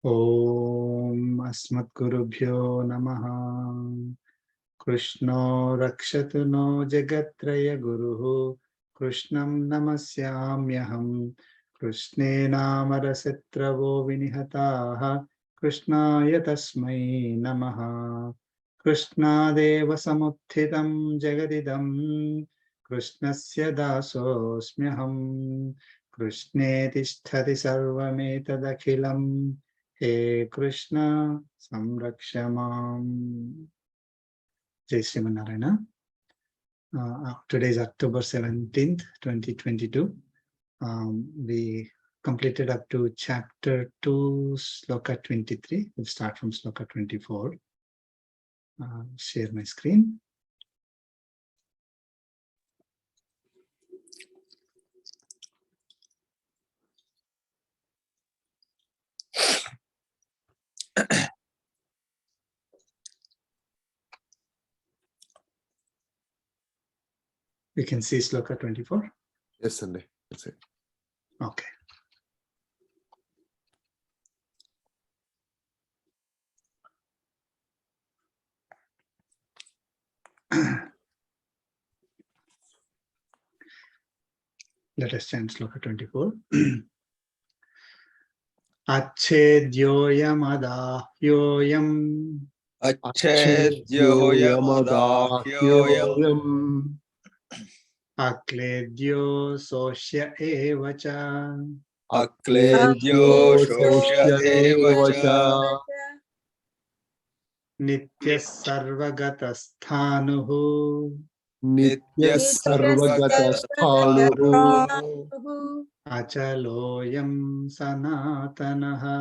Om Asmatgurubhyo Namaha. Krishno Rakshatu no Jagatraya Guruhu. Krishnam Namasyamyaham. Krishne Namarasitravô Vinihataha. Krishnaya Tasmai Namaha. Krishna Deva Samuthitam Jagadidam. Krishnasya Dasosmyaham. Krishne Tisthati Sarvametadakhilam. He Krishna Samrakshamam. Jai Srimanarayana. Today is October 17th, 2022. We completed up to chapter 2, Sloka 23. We'll start from Sloka 24. Share my screen. We can see Sloka 24. Yes, Sunday. That's it. Okay. Let us chant Sloka 24. Achedyoyamadayoyam. Achedyoyamadahyayam. Akledyo sosya evacha. Akledyo shosya evacha. Nityas sarvagatasthānuhu. Nityas sarvagatasthānuhu. Achaloyam sanatanaha.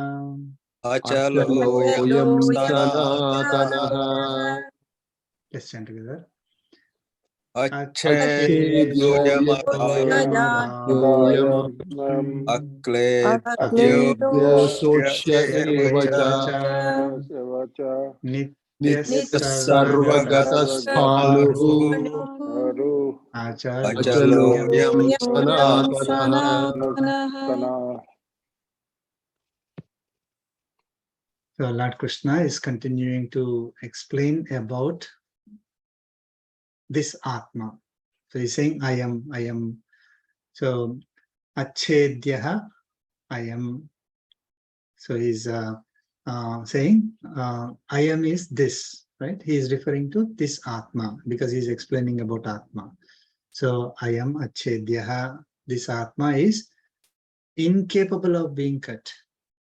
Achaloyam sanatanaha. Let's chant together. Achedyoyamadahyayam. Akledyo shosya evacha. Nityas sarvagatasthānuhu. Achaloyam sanatanaha. So Lord Krishna is continuing to explain about this Atma. So he's saying, I am. So, Achedyaha, I am. So he's saying, I am is this, right? He is referring to this Atma because he's explaining about Atma. So, I am Achedyaha. This Atma is incapable of being cut.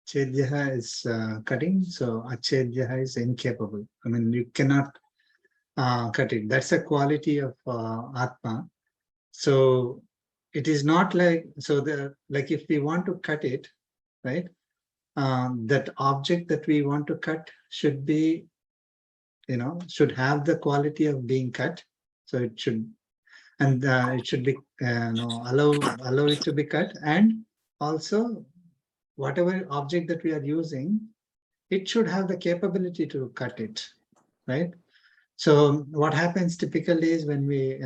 Chedyaha is cutting, so Achedyaha is incapable. I mean, you cannot cut it. That's a quality of Atma. So it is not like, so like if we want to cut it, right? That object that we want to cut should be, should have the quality of being cut. So it should, and it should be, allow it to be cut. And also whatever object that we are using, it should have the capability to cut it, right? So what happens typically is when we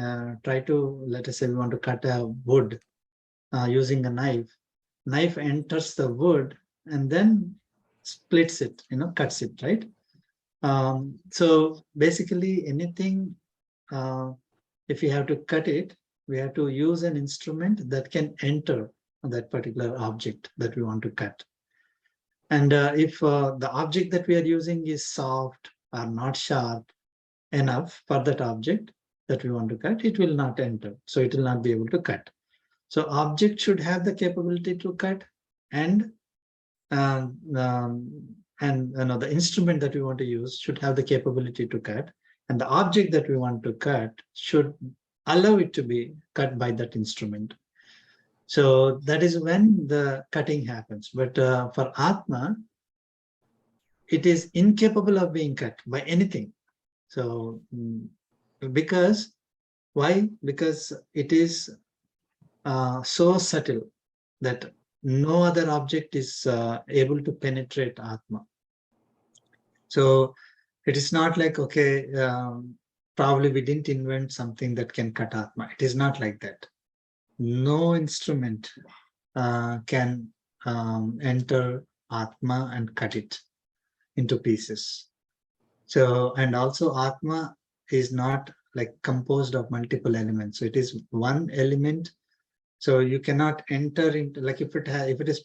try to, let us say we want to cut a wood using a knife enters the wood and then splits it, cuts it, right? So basically anything, if we have to cut it, we have to use an instrument that can enter that particular object that we want to cut. And if the object that we are using is soft or not sharp enough for that object that we want to cut, it will not enter. So it will not be able to cut. So object should have the capability to cut, and the instrument that we want to use should have the capability to cut, and the object that we want to cut should allow it to be cut by that instrument. So that is when the cutting happens. But for Atma, it is incapable of being cut by anything. So because, why? Because it is so subtle that no other object is able to penetrate Atma. So it is not like, okay, probably we didn't invent something that can cut Atma. It is not like that. No instrument can enter Atma and cut it into pieces. So, and also Atma is not like composed of multiple elements. So it is one element. So you cannot enter into, like if it is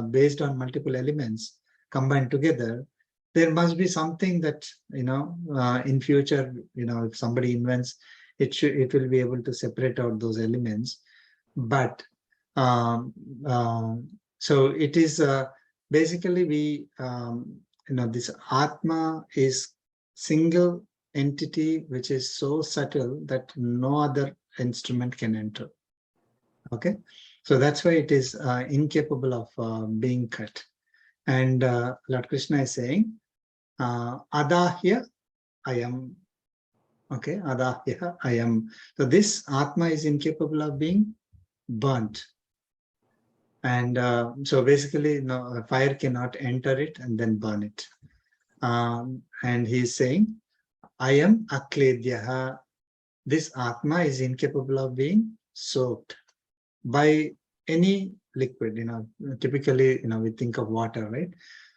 based on multiple elements combined together, there must be something that, in future, if somebody invents, it will be able to separate out those elements. But so it is basically this Atma is single entity which is so subtle that no other instrument can enter. Okay, so that's why it is incapable of being cut. And Lord Krishna is saying, Adahya I am. Okay, Adahya I am. So this Atma is incapable of being burnt. And so basically, fire cannot enter it and then burn it. And he's saying, I am Akledyaha. This Atma is incapable of being soaked by any liquid. Typically, we think of water, right?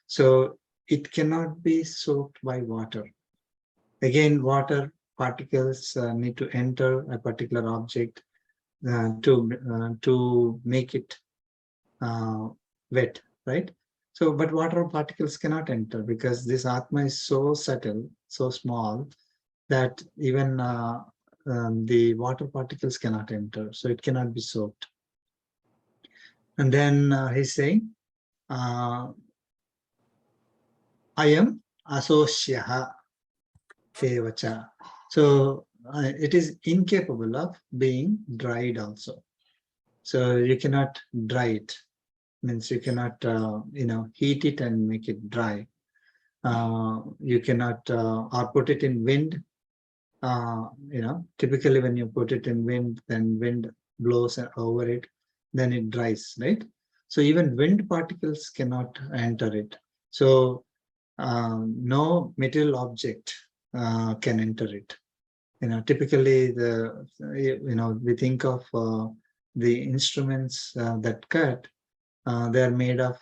So it cannot be soaked by water. Again, water particles need to enter a particular object to make it wet, right? So, but water particles cannot enter because this Atma is so subtle, so small, that even the water particles cannot enter. So it cannot be soaked. And then he's saying, I am asosyaha evacha. So it is incapable of being dried also. So you cannot dry it. Means you cannot, heat it and make it dry. You cannot, or put it in wind. Typically when you put it in wind, then wind blows over it, then it dries, right? So even wind particles cannot enter it. So no material object can enter it. Typically we think of the instruments that cut. They are made of,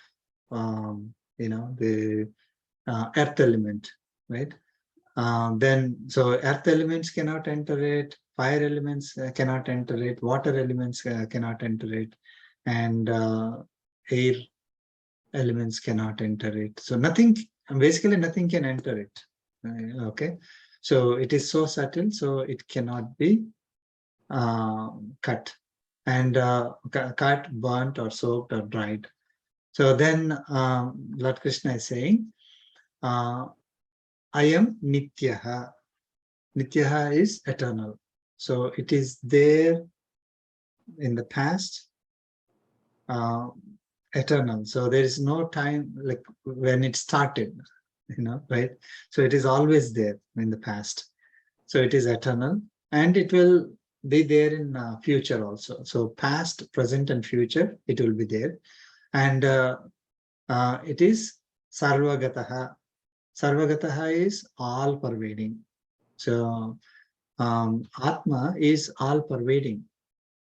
the earth element, right? So earth elements cannot enter it, fire elements cannot enter it, water elements cannot enter it, and air elements cannot enter it. So basically nothing can enter it. Okay, so it is so subtle, so it cannot be cut. And cut, burnt, or soaked, or dried. So then Lord Krishna is saying, I am Nityaha. Nityaha is eternal. So it is there in the past, eternal. So there is no time like when it started, right? So it is always there in the past. So it is eternal, and it will be there in future also. So past, present, and future, it will be there. And it is Sarvagataha. Sarvagataha is all pervading. So Atma is all pervading.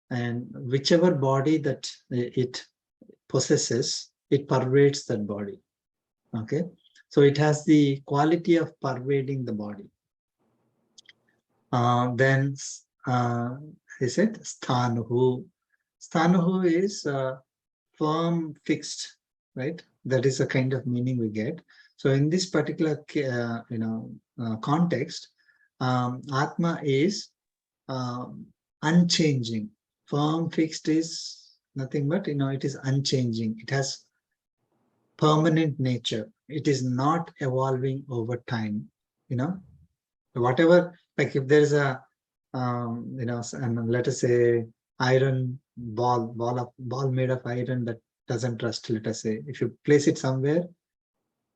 And whichever body that it possesses, it pervades that body. Okay. So it has the quality of pervading the body. Then he said Sthanuhu. Sthanuhu is firm, fixed, right? That is the kind of meaning we get. So in this particular context, Atma is unchanging. Firm, fixed is nothing but it is unchanging. It has permanent nature. It is not evolving over time. Whatever, like if there is a and let us say iron ball made of iron that doesn't rust, let us say, if you place it somewhere,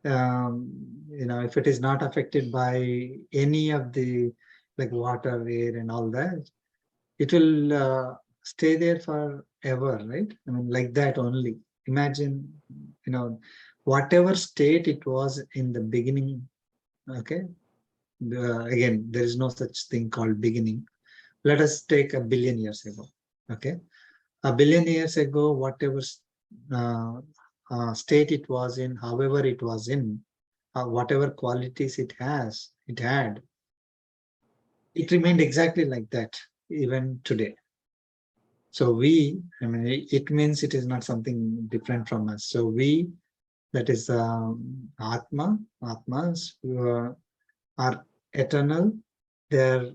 if it is not affected by any of the like water, air, and all that, it will stay there forever, right? I mean, like that only. Imagine, whatever state it was in the beginning. Okay. Again, there is no such thing called beginning. Let us take 1 billion years ago. Okay, 1 billion years ago, whatever state it was in, however it was in, whatever qualities it had, it remained exactly like that even today. So we, I mean, it means it is not something different from us. So we, that is Atmas are eternal. They're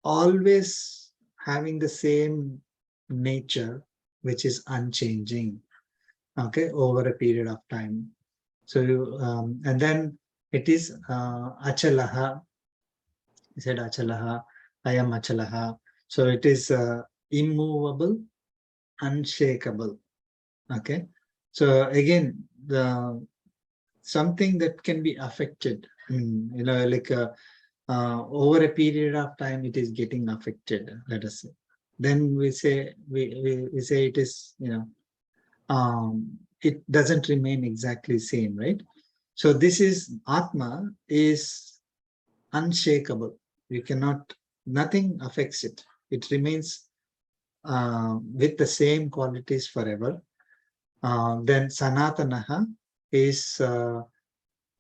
always having the same nature, which is unchanging, okay, over a period of time. So, and then it is Achalaha. He said Achalaha, I am Achalaha. So it is immovable, unshakable. Okay. So again, the something that can be affected, like over a period of time, it is getting affected, let us say. Then we say, we say it is, it doesn't remain exactly same, right? So this is Atma is unshakable. You cannot, nothing affects it. It remains with the same qualities forever. Then Sanatanaha is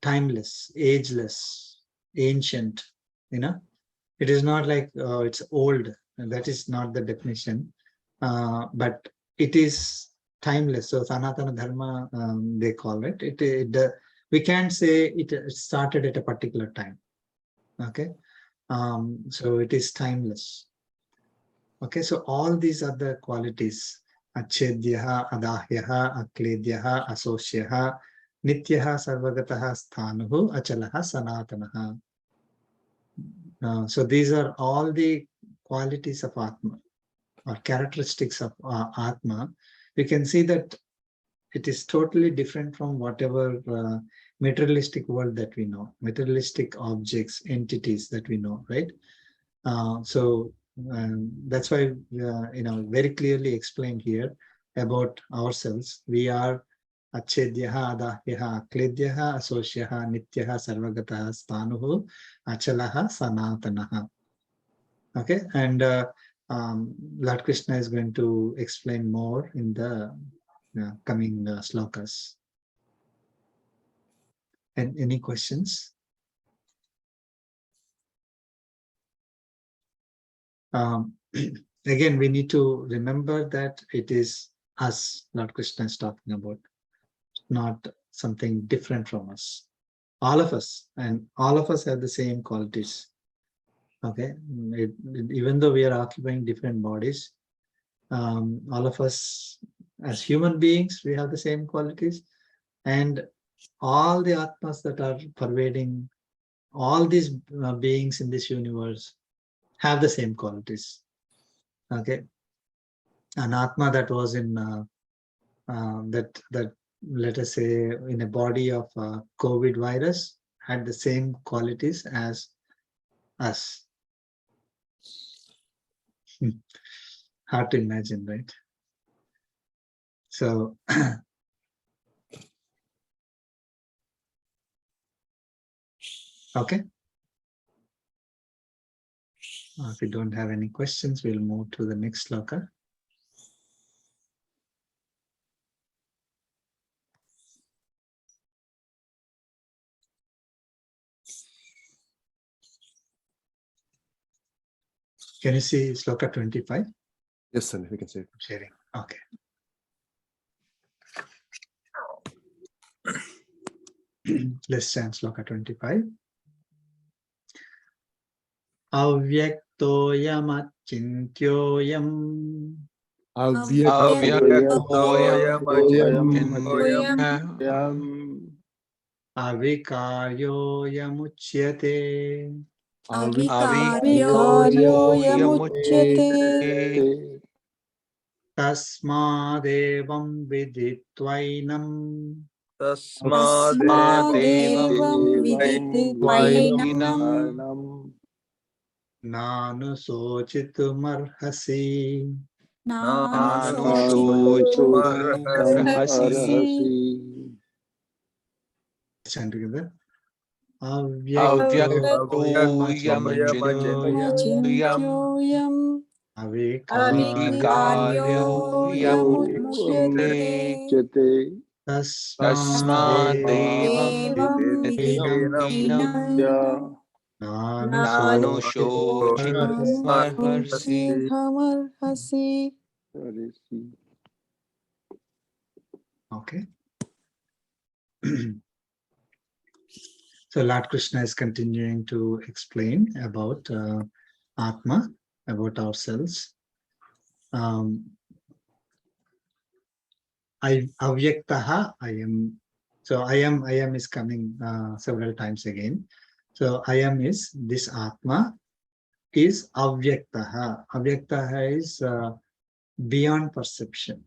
timeless, ageless, ancient. It is not like it's old. And that is not the definition, but it is timeless. So Sanatana Dharma, they call it. We can't say it started at a particular time. Okay, so it is timeless. Okay, so all these are the qualities. Achedyaha, Adahyaha, Akledyaha, Asosyaha, Nityaha, Sarvagataha, Sthanuhu, Achalaha, Sanatanaha. So these are all the qualities of Atma or characteristics of Atma. You can see that it is totally different from whatever materialistic world that we know, materialistic objects, entities that we know, right? So that's why, very clearly explained here about ourselves. We are Achedyaha, Adahyaha, Akledyaha, Asosyaha, Nityaha, Sarvagataha, Sthanuhu, Achalaha, Sanatanaha. Okay, and Lord Krishna is going to explain more in the coming slokas. And any questions? Again, we need to remember that it is us, Lord Krishna is talking about, not something different from us. All of us, and all of us have the same qualities. Okay, even though we are occupying different bodies, all of us as human beings, we have the same qualities, and all the Atmas that are pervading all these beings in this universe have the same qualities. Okay, an Atma that was in that let us say in a body of COVID virus had the same qualities as us. Hard to imagine, right? So okay. If we don't have any questions, we'll move to the next sloka. Can you see sloka 25? Yes, sir. We can see it. Sharing. Okay. Let's chant sloka 25. Avyaktoyam achintyoyam avikaryoyamuchyate tasmadevam viditvainam nanusochitumarhasi. Chant together. Avyaktoyamachintyoyam avikaryoyamuchyate Tasmadevam Vidinam Nanushoshitumarharsi. Okay. So Lord Krishna is continuing to explain about Atma, about ourselves. Avyaktaha, I am. So I am is coming several times again. So I am is this Atma is avyaktaha. Avyaktaha is beyond perception.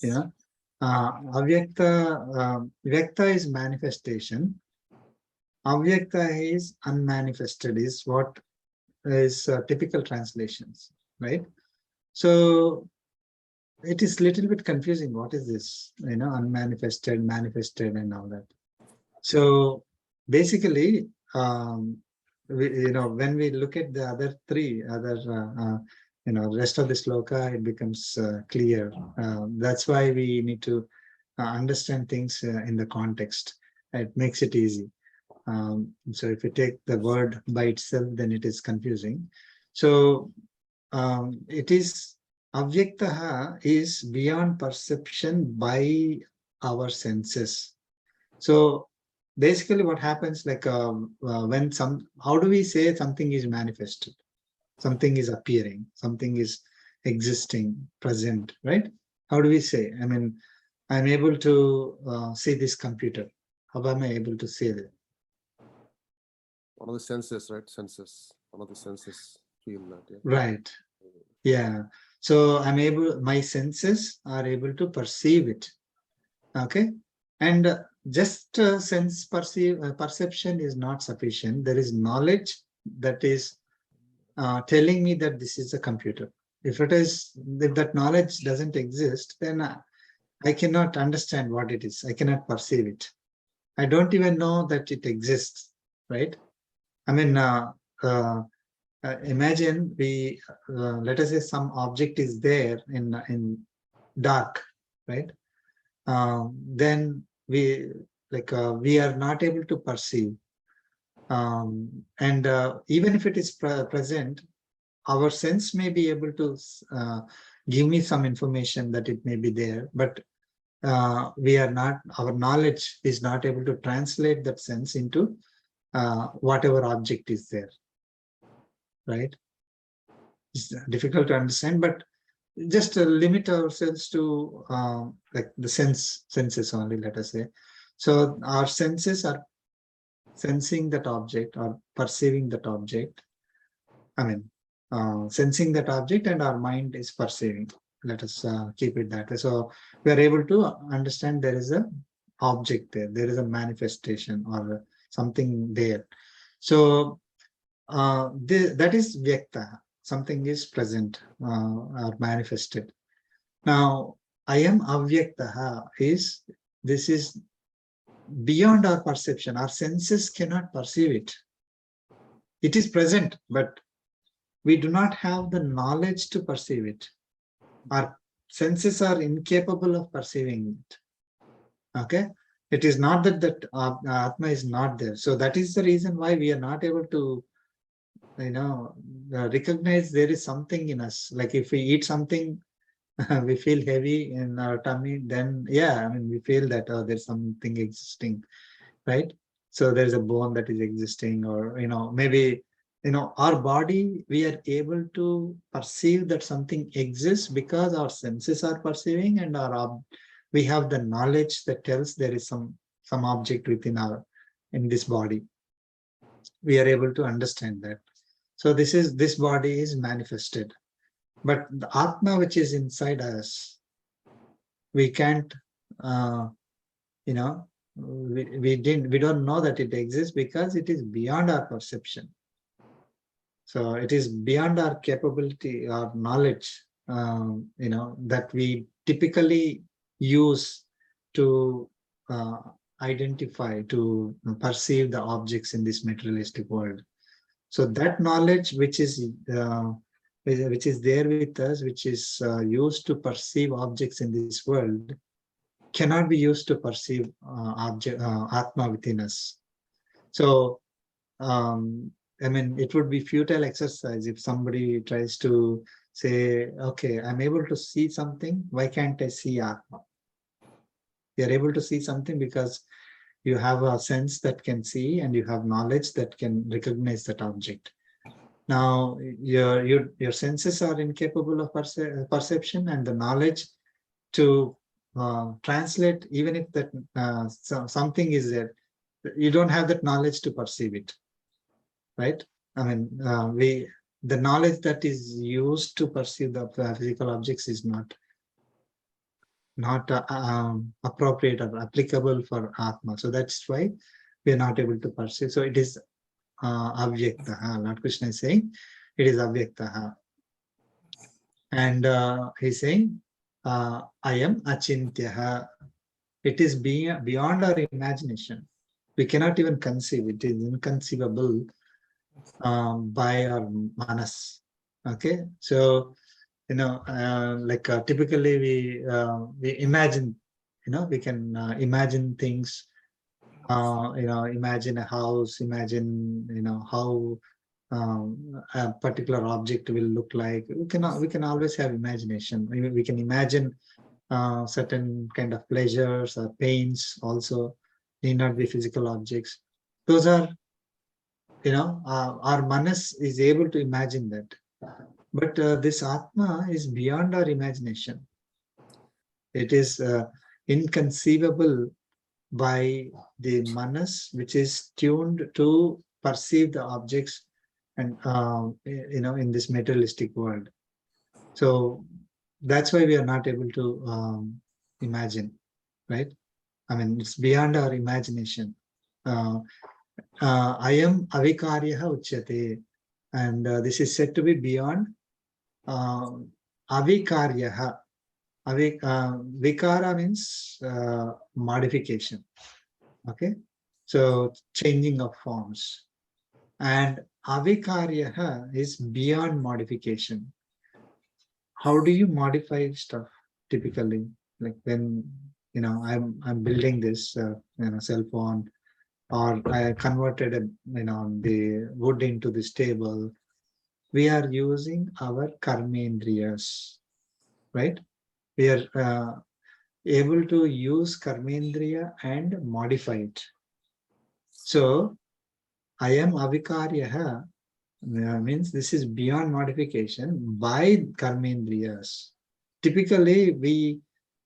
Yeah. Vyakta is manifestation. Avyakta is unmanifested, is what is typical translations, right? So it is little bit confusing. What is this? Unmanifested, manifested, and all that. So basically, when we look at the other rest of the sloka, it becomes clear. That's why we need to understand things in the context. It makes it easy. So if you take the word by itself, then it is confusing. So it is avyaktaha is beyond perception by our senses. So basically what happens, like when how do we say something is manifested? Something is appearing, something is existing, present, right? How do we say? I mean, I'm able to see this computer. How am I able to say that? One of the senses, right? Senses. One of the senses feel that. Yeah. Right. Yeah. So my senses are able to perceive it. Okay. And just perception is not sufficient. There is knowledge that is telling me that this is a computer. If that knowledge doesn't exist, then I cannot understand what it is. I cannot perceive it. I don't even know that it exists, right? I mean, imagine let us say some object is there in dark, right? Then we are not able to perceive. And even if it is present, our sense may be able to give me some information that it may be there, but our knowledge is not able to translate that sense into whatever object is there, right? It's difficult to understand, but just limit ourselves to like the senses only, let us say. So our senses are sensing that object or perceiving that object. I mean, sensing that object, and our mind is perceiving. Let us keep it that way. So we are able to understand there is a object there. There is a manifestation or something there. So that is vyakta. Something is present or manifested. Now, I am avyaktaha this is beyond our perception. Our senses cannot perceive it. It is present, but we do not have the knowledge to perceive it. Our senses are incapable of perceiving it. Okay? It is not that Atma is not there. So that is the reason why we are not able to recognize there is something in us. Like if we eat something, we feel heavy in our tummy, then we feel that there's something existing, right? So there's a bone that is existing, or maybe our body, we are able to perceive that something exists because our senses are perceiving, and we have the knowledge that tells there is some object in this body. We are able to understand that. So this body is manifested, but the Atma which is inside us, we can't, we don't know that it exists because it is beyond our perception. So it is beyond our capability or knowledge, that we typically use to identify, to perceive the objects in this materialistic world. So that knowledge which is there with us, which is used to perceive objects in this world, cannot be used to perceive Atma within us. So, I mean, it would be futile exercise if somebody tries to say, okay, I'm able to see something, why can't I see Atma? You're able to see something because you have a sense that can see and you have knowledge that can recognize that object. Now, your senses are incapable of perception, and the knowledge to translate, even if that something is there, you don't have that knowledge to perceive it, right? I mean, the knowledge that is used to perceive the physical objects is not appropriate or applicable for Atma. So that's why we are not able to perceive. So it is avyaktaha. Lord Krishna is saying it is avyaktaha. And he's saying, I am achintyaha. It is beyond our imagination. We cannot even conceive. It is inconceivable by our manas. Okay, so typically we imagine, we can imagine things. Imagine a house. Imagine how a particular object will look like. We can always have imagination. We can imagine certain kind of pleasures or pains also, need not be physical objects. Those are, our manas is able to imagine that. But this Atma is beyond our imagination. It is inconceivable by the manas, which is tuned to perceive the objects and in this materialistic world. So that's why we are not able to imagine, right? I mean, it's beyond our imagination. I am avikaryaha uchyate, and this is said to be beyond avikaryaha. Vikara means modification. Okay, so changing of forms, and avikaryaha is beyond modification. How do you modify stuff typically? Like when I'm building this cell phone, or I converted the wood into this table. We are using our karmendriyas, right? We are able to use karmendriya and modify it. So I am avikaryaha means this is beyond modification by karmendriyas. Typically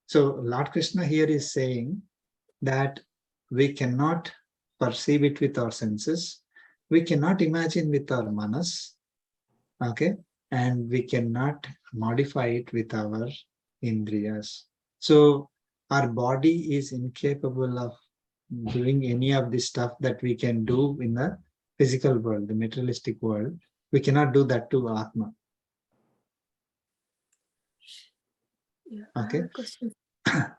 so Lord Krishna here is saying that we cannot perceive it with our senses, we cannot imagine with our manas, okay, and we cannot modify it with our indriyas. So our body is incapable of doing any of the stuff that we can do in the physical world, the materialistic world. We cannot do that to Atma. Yeah, Okay. I have a question.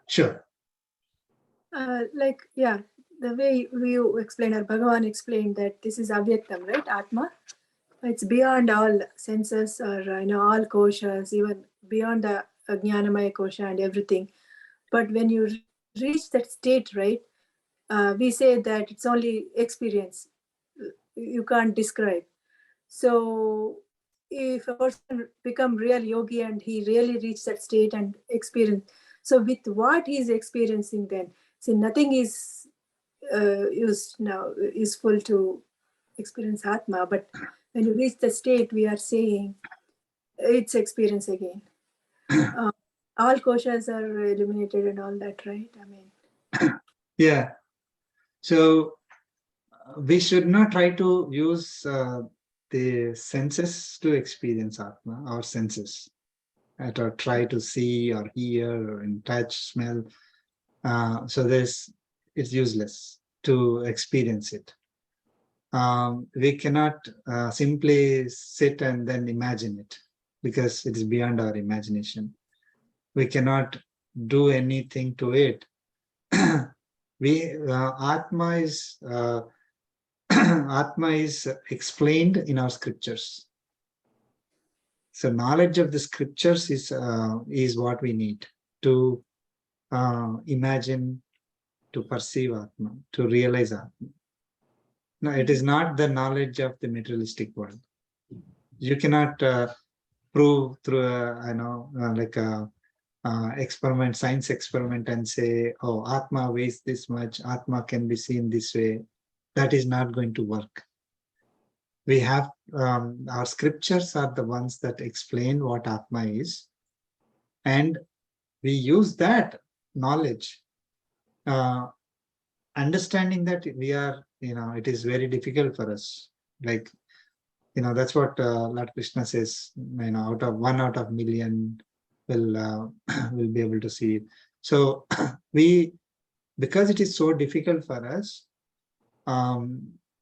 Sure. The way you explained, or Bhagavan explained, that this is avyaktam, right? Atma. It's beyond all senses, or all koshas, even beyond the Jnanamaya kosha and everything. But when you reach that state, right, we say that it's only experience. You can't describe. So if a person become real yogi and he really reached that state and experience, so with what he's experiencing then, see, nothing is useful to experience Atma, but when you reach the state, we are saying it's experience again. All koshas are eliminated and all that, right? I mean, yeah. So we should not try to use the senses to experience Atma, our senses, or try to see or hear or touch, smell. So it's useless to experience it. We cannot simply sit and then imagine it, because it is beyond our imagination. We cannot do anything to it. Atma is Atma is explained in our scriptures. So knowledge of the scriptures is what we need to imagine, to perceive Atma, to realize Atma. No, it is not the knowledge of the materialistic world. You cannot prove through a experiment, science experiment, and say, oh, Atma weighs this much, Atma can be seen this way. That is not going to work. We have our scriptures are the ones that explain what Atma is, and we use that knowledge, understanding that we are, it is very difficult for us. Like, that's what Lord Krishna says, out of 1 out of million will will be able to see it. So because it is so difficult for us,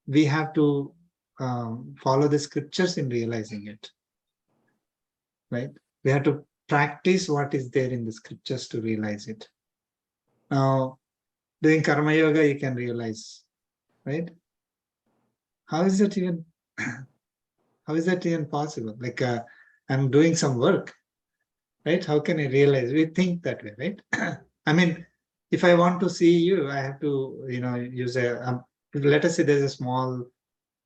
we have to follow the scriptures in realizing it, right? We have to practice what is there in the scriptures to realize it. Now, doing karma yoga, you can realize, right? How is that even possible? Like, I'm doing some work, right? How can I realize? We think that way, right? I mean, if I want to see you, I have to, use let us say there's a small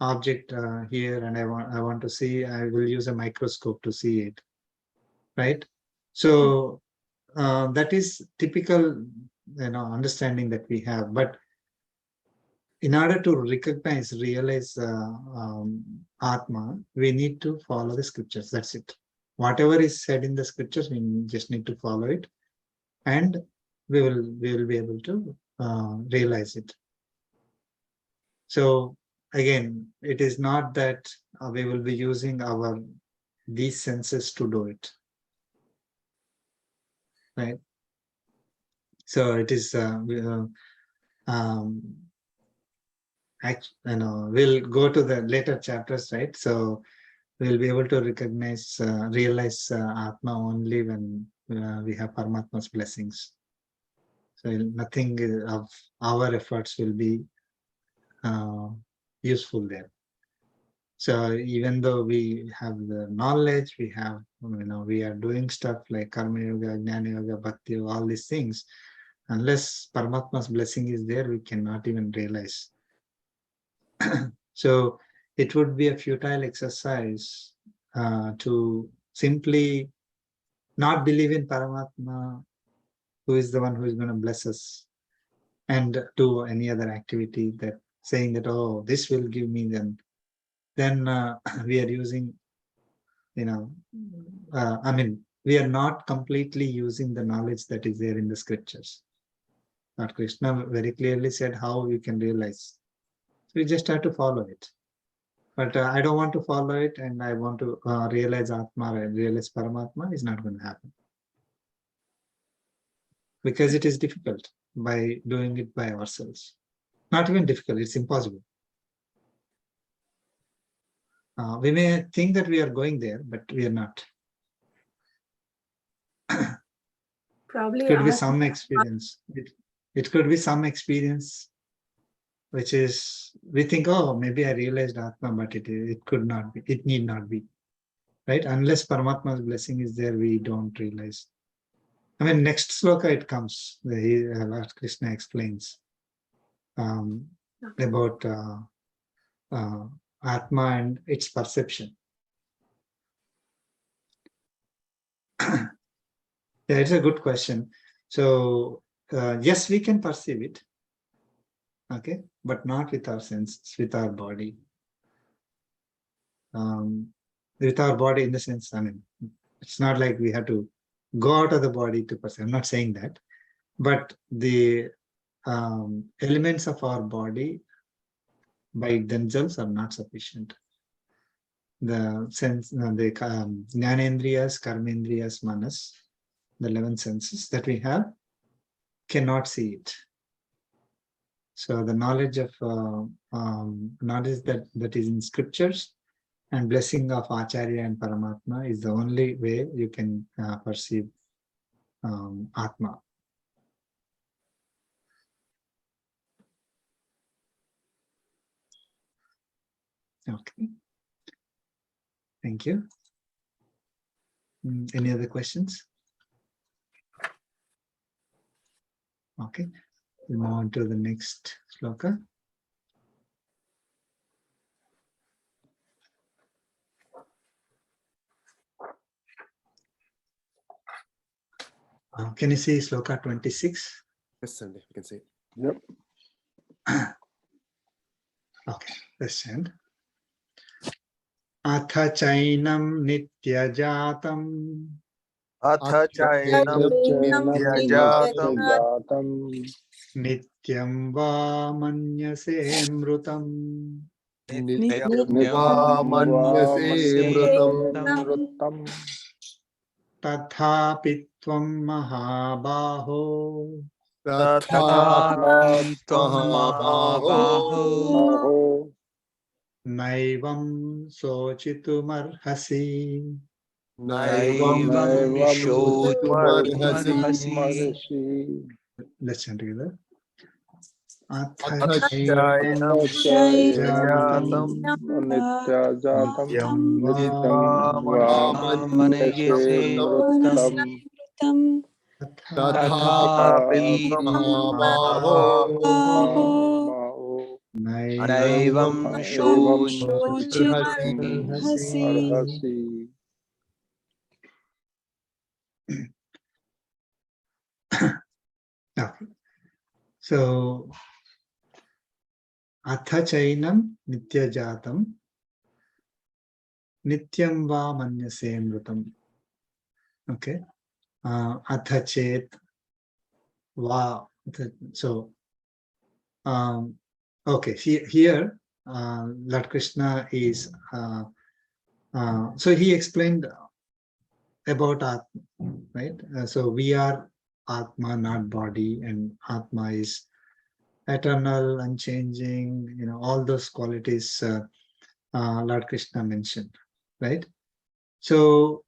object here, and I want to see. I will use a microscope to see it, right? So that is typical, understanding that we have. But in order to realize Atma, we need to follow the scriptures. That's it. Whatever is said in the scriptures, we just need to follow it, and we will be able to realize it. So again, it is not that we will be using these senses to do it, right? So it is we'll go to the later chapters, right? So we'll be able to realize Atma only when we have Paramatma's blessings. So nothing of our efforts will be useful there. So even though we have the knowledge, we have, we are doing stuff like Karma Yoga, Jnana Yoga, Bhakti Yoga, all these things, unless Paramatma's blessing is there, we cannot even realize. So it would be a futile exercise to simply not believe in Paramatma, who is the one who is going to bless us, and do any other activity that saying that, oh, this will give me, then we are using, I mean, we are not completely using the knowledge that is there in the scriptures. Lord Krishna very clearly said how we can realize. So we just have to follow it. But I don't want to follow it, and I want to realize Atma and realize Paramatma is not going to happen. Because it is difficult by doing it by ourselves. Not even difficult, it's impossible. We may think that we are going there, but we are not. Probably It could be some experience. It could be some experience which is, we think, oh, maybe I realized Atma, but it could not be. It need not be. Right? Unless Paramatma's blessing is there, we don't realize. I mean, next sloka it comes. Lord Krishna explains about Atma and its perception. Yeah, it's a good question. So yes, we can perceive it, okay, but not with our senses, with our body. With our body, in the sense, I mean, it's not like we have to go out of the body to perceive. I'm not saying that, but the elements of our body by themselves are not sufficient. The sense, the Jnanendriyas, Karmendriyas, Manas, the 11 senses that we have, cannot see it. So the knowledge of knowledge that is in scriptures and blessing of Acharya and Paramatma is the only way you can perceive Atma. Okay. Thank you. Any other questions? Okay, we'll move on to the next sloka. Can you see sloka 26? Yes, Sandy, we can say. Yep. Okay, let's end. Atha chainam nityajatam Atha chainam nityajatam nityam va manyase mrutam nityam manyase mrutam mrutam tathapi tvam mahabaho tathapi tvam mahabaho Aho naivam sochitumarhasi. naivam Naivam shotumarhasi. Marhashi Let's chant together. Atha Atha chainam chainam Nityajatam nityam va Manyase Mrutam tathapi mahabaho naivam shotumarhasi. Arhasi. Okay. So, atha chainam nityajatam nityam va manyase mrutam. Okay. Atha chet va. So, okay. Here, Lord Krishna is. So he explained about Atma, right? So we are Atma, not body, and Atma is eternal, unchanging. All those qualities Lord Krishna mentioned, right? So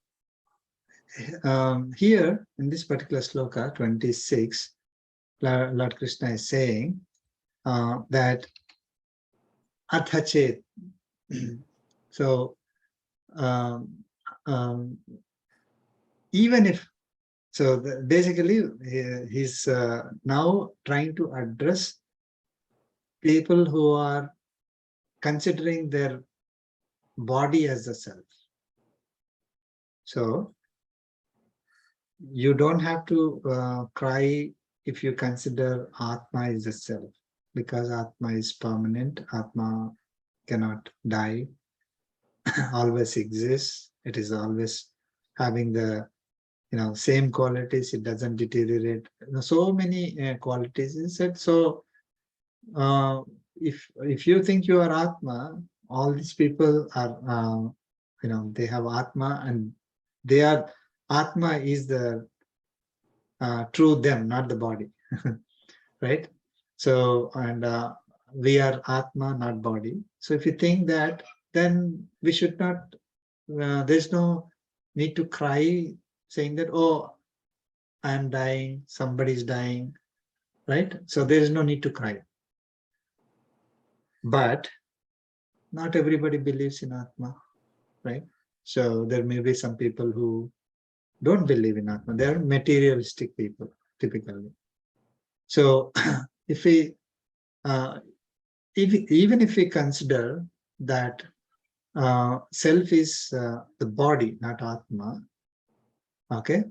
here in this particular sloka 26, Lord Krishna is saying that Athachet. So even if, so basically he's now trying to address people who are considering their body as the self. So you don't have to cry if you consider Atma is the self, because Atma is permanent. Atma cannot die, always exists. It is always having the same qualities. It doesn't deteriorate. So many qualities is it. So if you think you are Atma, all these people are they have Atma, and they are Atma is the true them, not the body. Right? So, and we are Atma, not body. So if you think that, then we should not, there's no need to cry saying that, oh, I'm dying, somebody's dying, right? So there is no need to cry. But not everybody believes in Atma, right? So there may be some people who don't believe in Atma. They are materialistic people, typically. So if we, even if we consider that self is the body, not Atma, okay,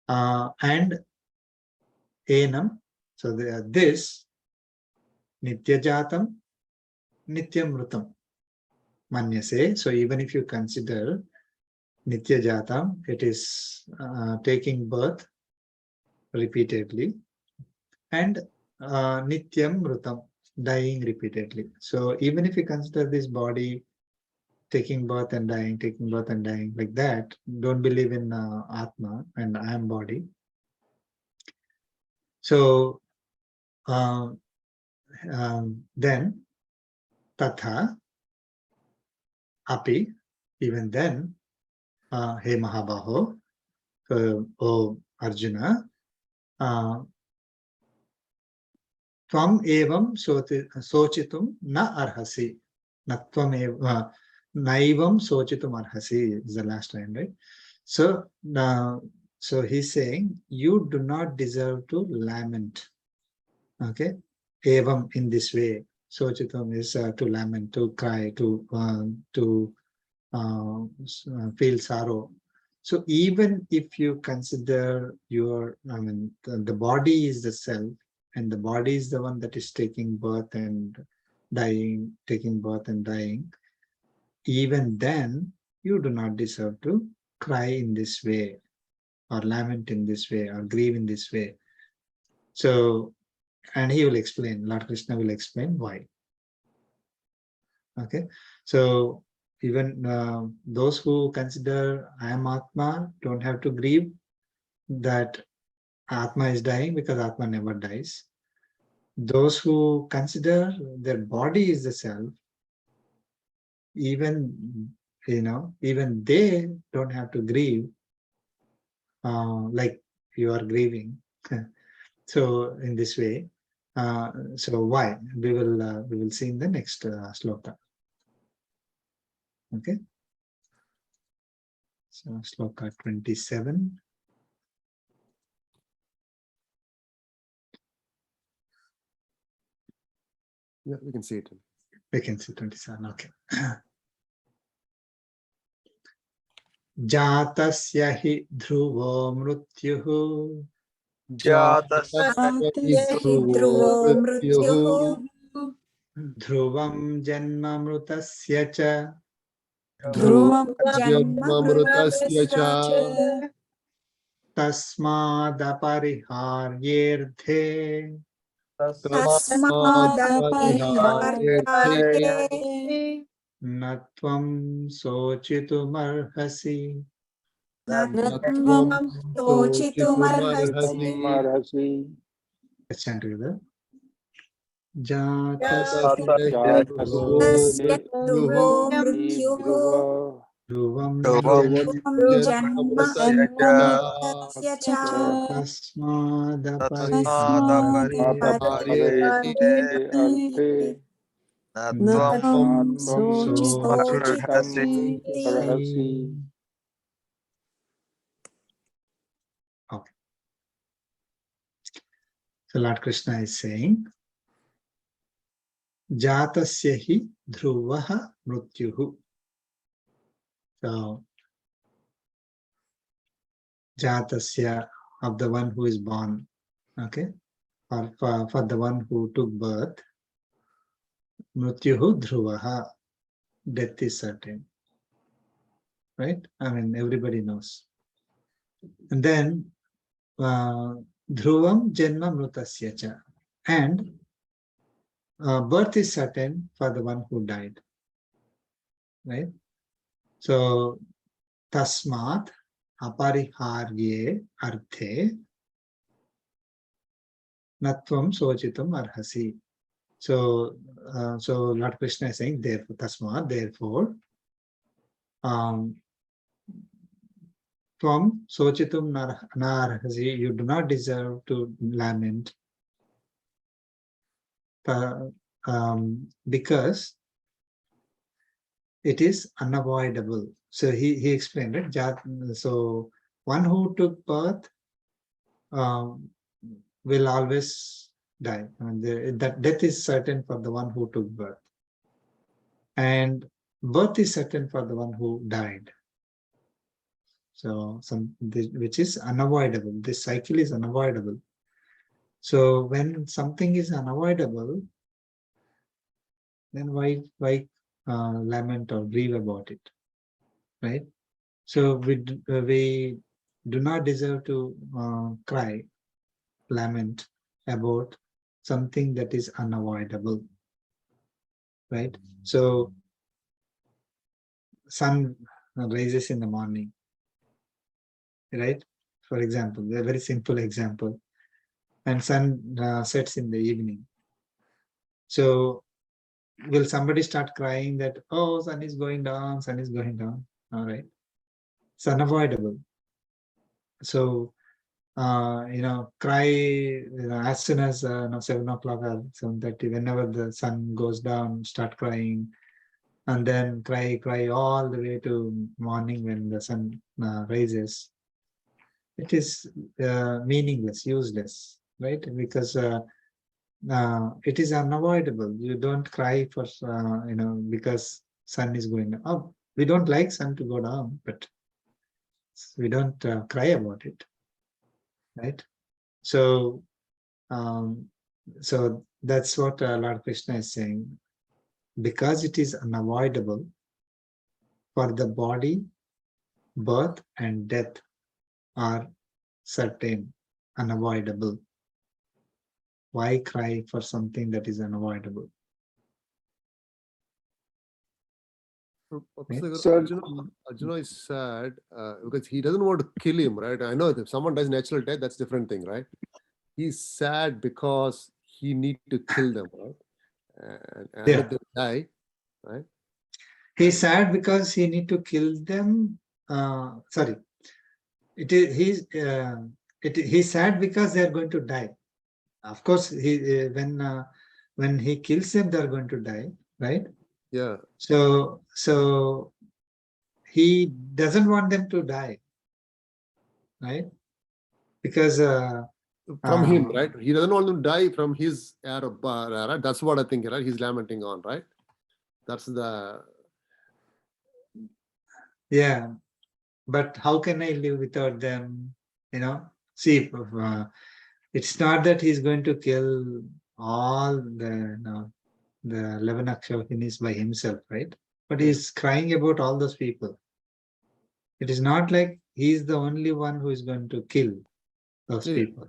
and enam, so this nityajatam, nityamrutam, manyase. So even if you consider nityajatam, it is taking birth repeatedly, and nityamrutam, dying repeatedly. So even if you consider this body taking birth and dying, like that, don't believe in Atma and I am body. So then tatha api, even then, he Mahabaho, O Arjuna, tvam evam sochitum na arhasi. Natvam eva naivam sochitum arhasi is the last line, right? So so he's saying you do not deserve to lament. Okay, evam, in this way. Sochitam is to lament, to cry, to feel sorrow. So even if you consider your, the body is the self, and the body is the one that is taking birth and dying, taking birth and dying, even then you do not deserve to cry in this way, or lament in this way, or grieve in this way. So, and he will explain, Lord Krishna will explain why. Okay, so even those who consider I am Atma don't have to grieve that Atma is dying, because Atma never dies. Those who consider their body is the self, even even they don't have to grieve like you are grieving. So in this way, so why we will see in the next sloka. Okay, so sloka 27. Yeah, we can see it. We can see 27. Okay. Jatasya hi dhruvo mrutyuhu Jatasya hi dhruvo mrityuh dhruvam janma mrutasya cha dhruvam janma Janmamrutasya mritasya cha cha tasmadapariharyerthe tasmadapariharyate natvam sochitumarhasi. natvam sochitumarhasi. Marhasi. Let's chant together. Jatasya Jatasya dhruvo mrityuh Dhruva dhruvam dhruvam janma mritasya cha tasmadapariharyerthe Arthe natvam Natvam sochitumarhasi. Marhasi. Okay. So Lord Krishna is saying, Jatasya hi dhruvaha mrityuhu. So Jatasya, of the one who is born, okay, or for the one who took birth, mrityuhu dhruvaha, death is certain, right? I mean, everybody knows. And then dhruvam janma mrutasya cha, and birth is certain for the one who died, right? So tasmat apariharye arthe natvam sochitum arhasi. So Lord Krishna is saying, therefore, tasmat, therefore, tvam sochitum narhasi, you do not deserve to lament, because it is unavoidable. So he explained it. So one who took birth will always die. I mean, that death is certain for the one who took birth, and birth is certain for the one who died. So which is unavoidable. This cycle is unavoidable. So when something is unavoidable, then why lament or grieve about it, right? So we do not deserve to cry, lament about something that is unavoidable, right? So sun rises in the morning, right? For example, a very simple example, and sun sets in the evening. So will somebody start crying that, oh, sun is going down, sun is going down? All right, it's unavoidable. So cry, as soon as 7 o'clock or 7:30, whenever the sun goes down, start crying, and then cry all the way to morning when the sun rises. It is meaningless, useless, right? Because it is unavoidable. You don't cry for, because sun is going up. We don't like sun to go down, but we don't cry about it, right? So, so that's what Lord Krishna is saying. Because it is unavoidable for the body, birth and death are certain, unavoidable. Why cry for something that is unavoidable? Sir, Arjuna is sad because he doesn't want to kill him, right? I know if someone dies natural death, that's a different thing, right? He's sad because he need to kill them, right? And Yeah. let them die, right? He's sad because he need to kill them. Sorry, it is he's sad because they are going to die. Of course, when he kills them, they are going to die, right? Yeah. So he doesn't want them to die, right? Because From him, right? He doesn't want to die from his arrow, right? That's what I think, right? He's lamenting on, right? That's the... Yeah, but how can I live without them? See, it's not that he's going to kill all the 11 Akshahinis by himself, right? But he's crying about all those people. It is not like he's the only one who is going to kill those people,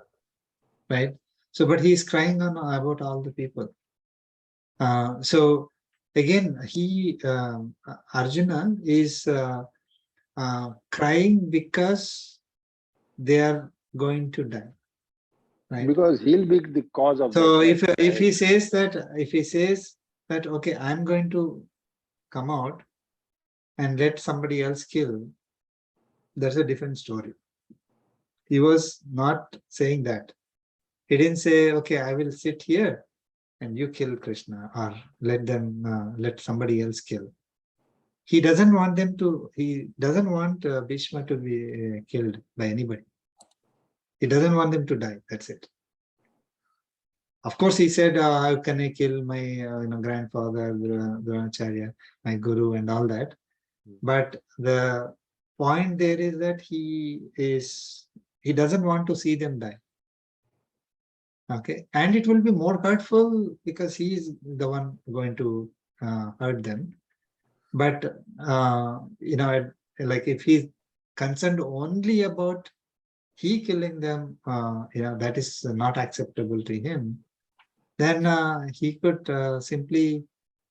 right? So, but he's crying about all the people. So again, Arjuna is crying because they are going to die, right? because he'll be the cause of So their death, if he says that okay, I'm going to come out and let somebody else kill, that's a different story. He was not saying that. He didn't say, okay, I will sit here and you kill Krishna, or let somebody else kill. He doesn't want Bhishma to be killed by anybody. He doesn't want them to die. That's it. Of course, he said, how can I kill my grandfather, Dronacharya, my guru, and all that. But the point there is that he doesn't want to see them die. Okay, and it will be more hurtful because he is the one going to hurt them. But like if he's concerned only about he killing them, that is not acceptable to him. Then he could simply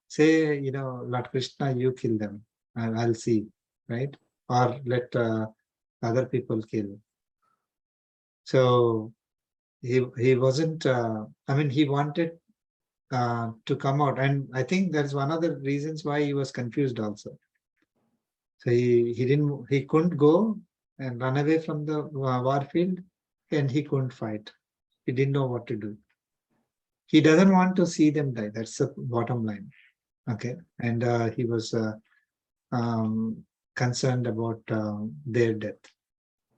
say, Lord Krishna, you kill them. I'll see, right? Or let other people kill. So he wasn't. He wanted to come out, and I think that's one of the reasons why he was confused also. So he couldn't go and run away from the war field, and he couldn't fight. He didn't know what to do. He doesn't want to see them die. That's the bottom line. Okay, and he was concerned about their death.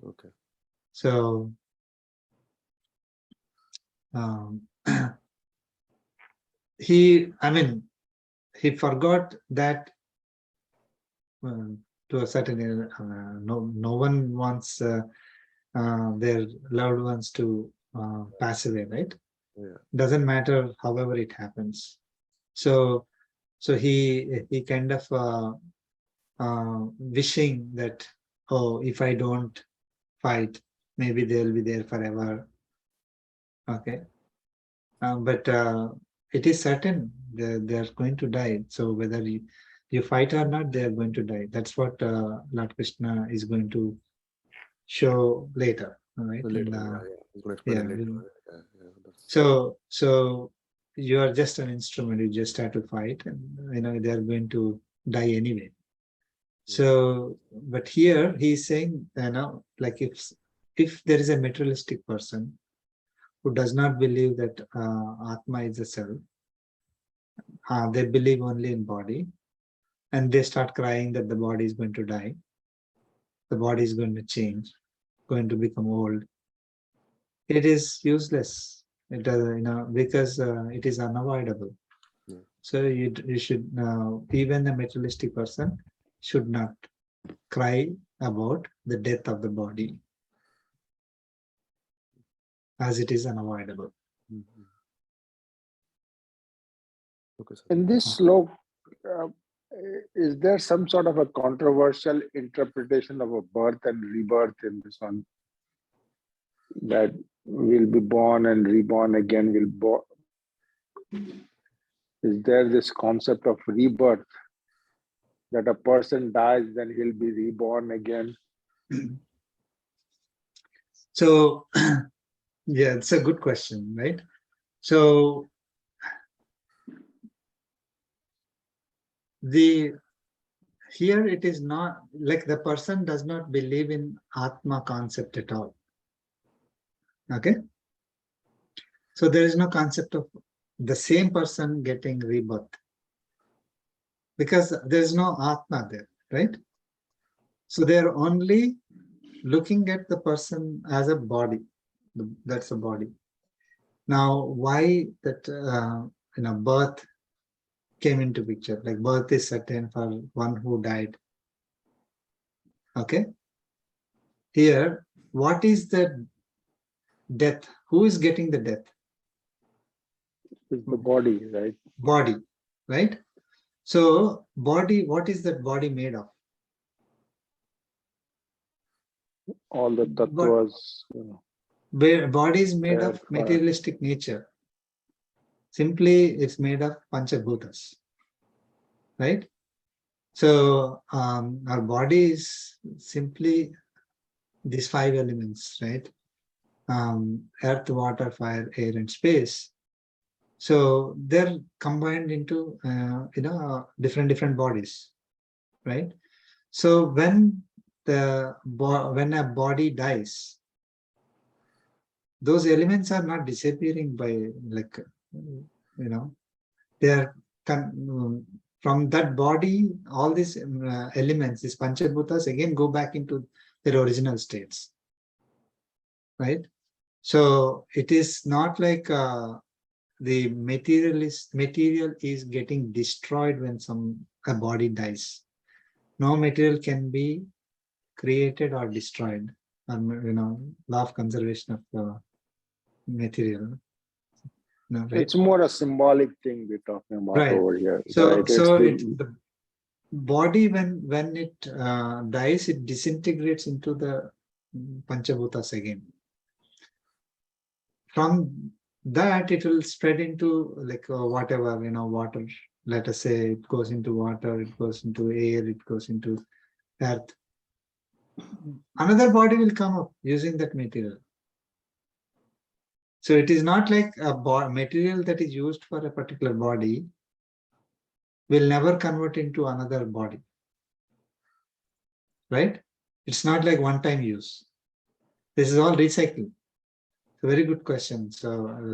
Okay. So he forgot that to a certain no one wants their loved ones to pass away, right? Yeah. Doesn't matter however it happens. So he kind of wishing that, oh, if I don't fight, maybe they'll be there forever. Okay, but it is certain they're going to die. So whether you fight or not, they are going to die. That's what Lord Krishna is going to show later. All right. Later, he's going to explain it later. So you are just an instrument. You just have to fight, and they are going to die anyway. So, but here he's saying, like if there is a materialistic person who does not believe that Atma is a self, they believe only in body, and they start crying that the body is going to die, the body is going to change, going to become old. It is useless. It does, because it is unavoidable. Yeah. So you should, even a materialistic person should not cry about the death of the body, as it is unavoidable. Okay, sir. In this slok, uh, is there some sort of a controversial interpretation of a birth and rebirth in this one? That will be born and reborn again, is there this concept of rebirth, that a person dies, then he'll be reborn again? So, yeah, it's a good question, right? So, here it is not like the person does not believe in Atma concept at all. Okay. So there is no concept of the same person getting rebirth, because there is no Atma there, right? So they are only looking at the person as a body. That's a body. Now, why that birth came into picture? Like birth is certain for one who died. Okay. Here, what is the death? Who is getting the death? It's the body, right? Body, right? So body, what is that body made of? All the tattvas, Where body is made of Fire. materialistic nature. Simply, it's made of panchabhutas, right? So our body is simply these 5 elements, right? Earth, water, fire, air, and space. So they're combined into different bodies, right? So when a body dies, those elements are not disappearing by they are from that body. All these elements, these panchabhutas, again go back into their original states, right? So it is not like the material is getting destroyed when a body dies. No material can be created or destroyed. Law of conservation of material. No, right? It's more a symbolic thing we're talking about Right. over here. So, right? the body, when it dies, it disintegrates into the panchabhutas again. From that, it will spread into like whatever, water. Let us say it goes into water, it goes into air, it goes into earth. Another body will come up using that material. So it is not like a material that is used for a particular body will never convert into another body, right? It's not like one-time use. This is all recycling. It's a very good question. So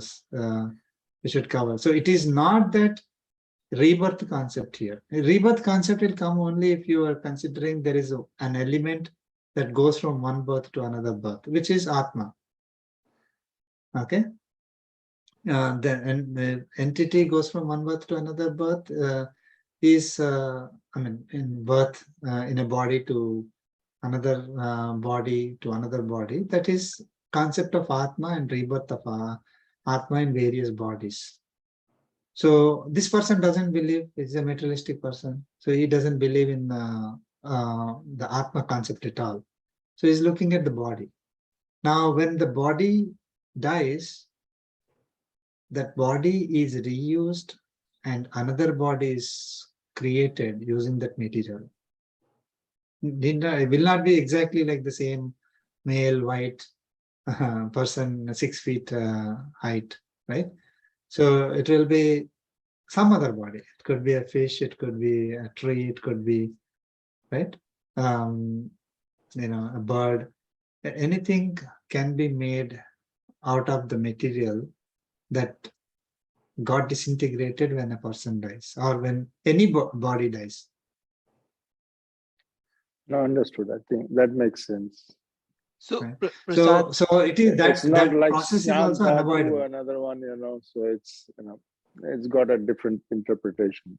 we should cover. So it is not that rebirth concept here. A rebirth concept will come only if you are considering there is an element that goes from one birth to another birth, which is Atma. Okay. The entity goes from one birth to another birth is, in birth in a body to another body to another body. That is concept of Atma and rebirth of Atma in various bodies. So this person doesn't believe, he's a materialistic person. So he doesn't believe in the Atma concept at all. So he's looking at the body. Now, when the body dies, that body is reused and another body is created using that material. It will not be exactly like the same male white person, 6 feet height, right? So it will be some other body. It could be a fish, it could be a tree, it could be, right? A bird. Anything can be made out of the material that got disintegrated when a person dies or when any body dies. No, understood. I think that makes sense. So, Right. Prasad, So it is It's that not like process is Shyam also Tatu, unavoidable. another one, so it's, it's got a different interpretations.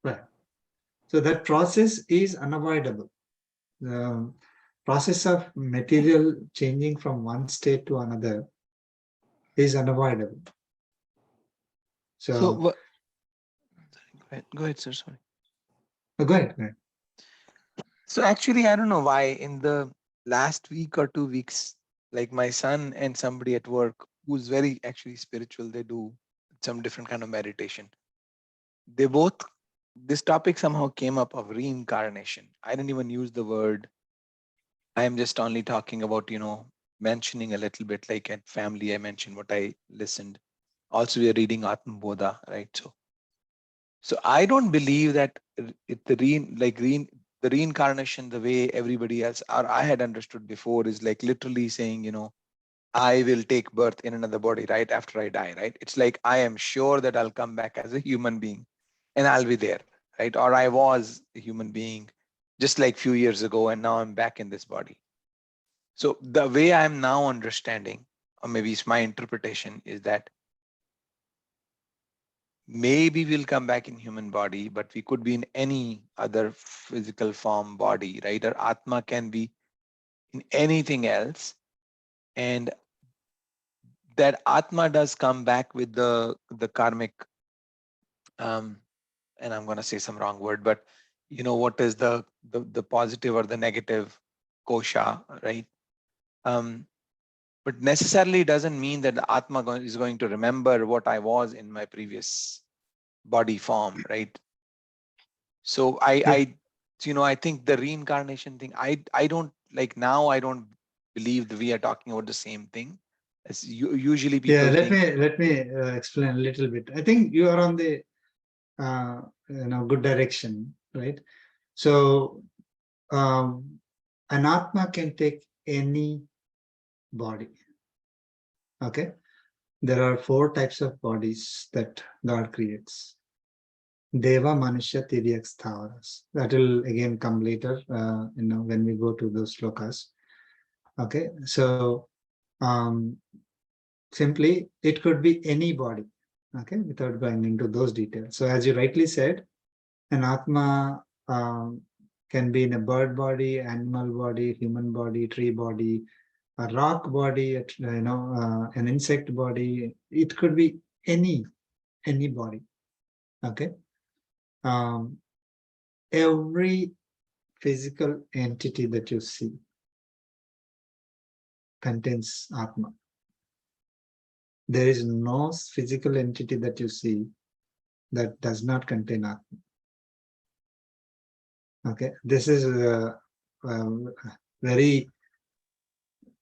Right. So that process is unavoidable. The process of material changing from one state to another is unavoidable. so So go ahead, sir. Sorry. go ahead. Go ahead. So actually, I don't know why in the last week or 2 weeks, like my son and somebody at work who's very actually spiritual, they do some different kind of meditation. They both, this topic somehow came up of reincarnation. I didn't even use the word. I am just only talking about, mentioning a little bit like at family, I mentioned what I listened. Also, we are reading Atma Bodha, right? So I don't believe that the reincarnation, the way everybody else or I had understood before, is like literally saying, I will take birth in another body right after I die, right? It's like I am sure that I'll come back as a human being and I'll be there, right? Or I was a human being just like few years ago and now I'm back in this body. So the way I'm now understanding, or maybe it's my interpretation, is that maybe we'll come back in human body, but we could be in any other physical form body, right? Or Atma can be in anything else. And that Atma does come back with the karmic, and I'm going to say some wrong word, but what is the positive or the negative kosha, right? But necessarily doesn't mean that the Atma is going to remember what I was in my previous body form, right? So I think the reincarnation thing, I don't like now, I don't believe that we are talking about the same thing. As usually people Yeah, think. let me explain a little bit. I think you are on the good direction, right? So an Atma can take any body. Okay, there are 4 types of bodies that God creates: Deva, Manusha, Tiryak, Sthavaras. That will again come later, when we go to those slokas. Okay, so simply it could be any body. Okay, without going into those details. So as you rightly said, an Atma can be in a bird body, animal body, human body, tree body, a rock body, an insect body. It could be any body. Okay. Every physical entity that you see contains Atma. There is no physical entity that you see that does not contain Atma. Okay, this is very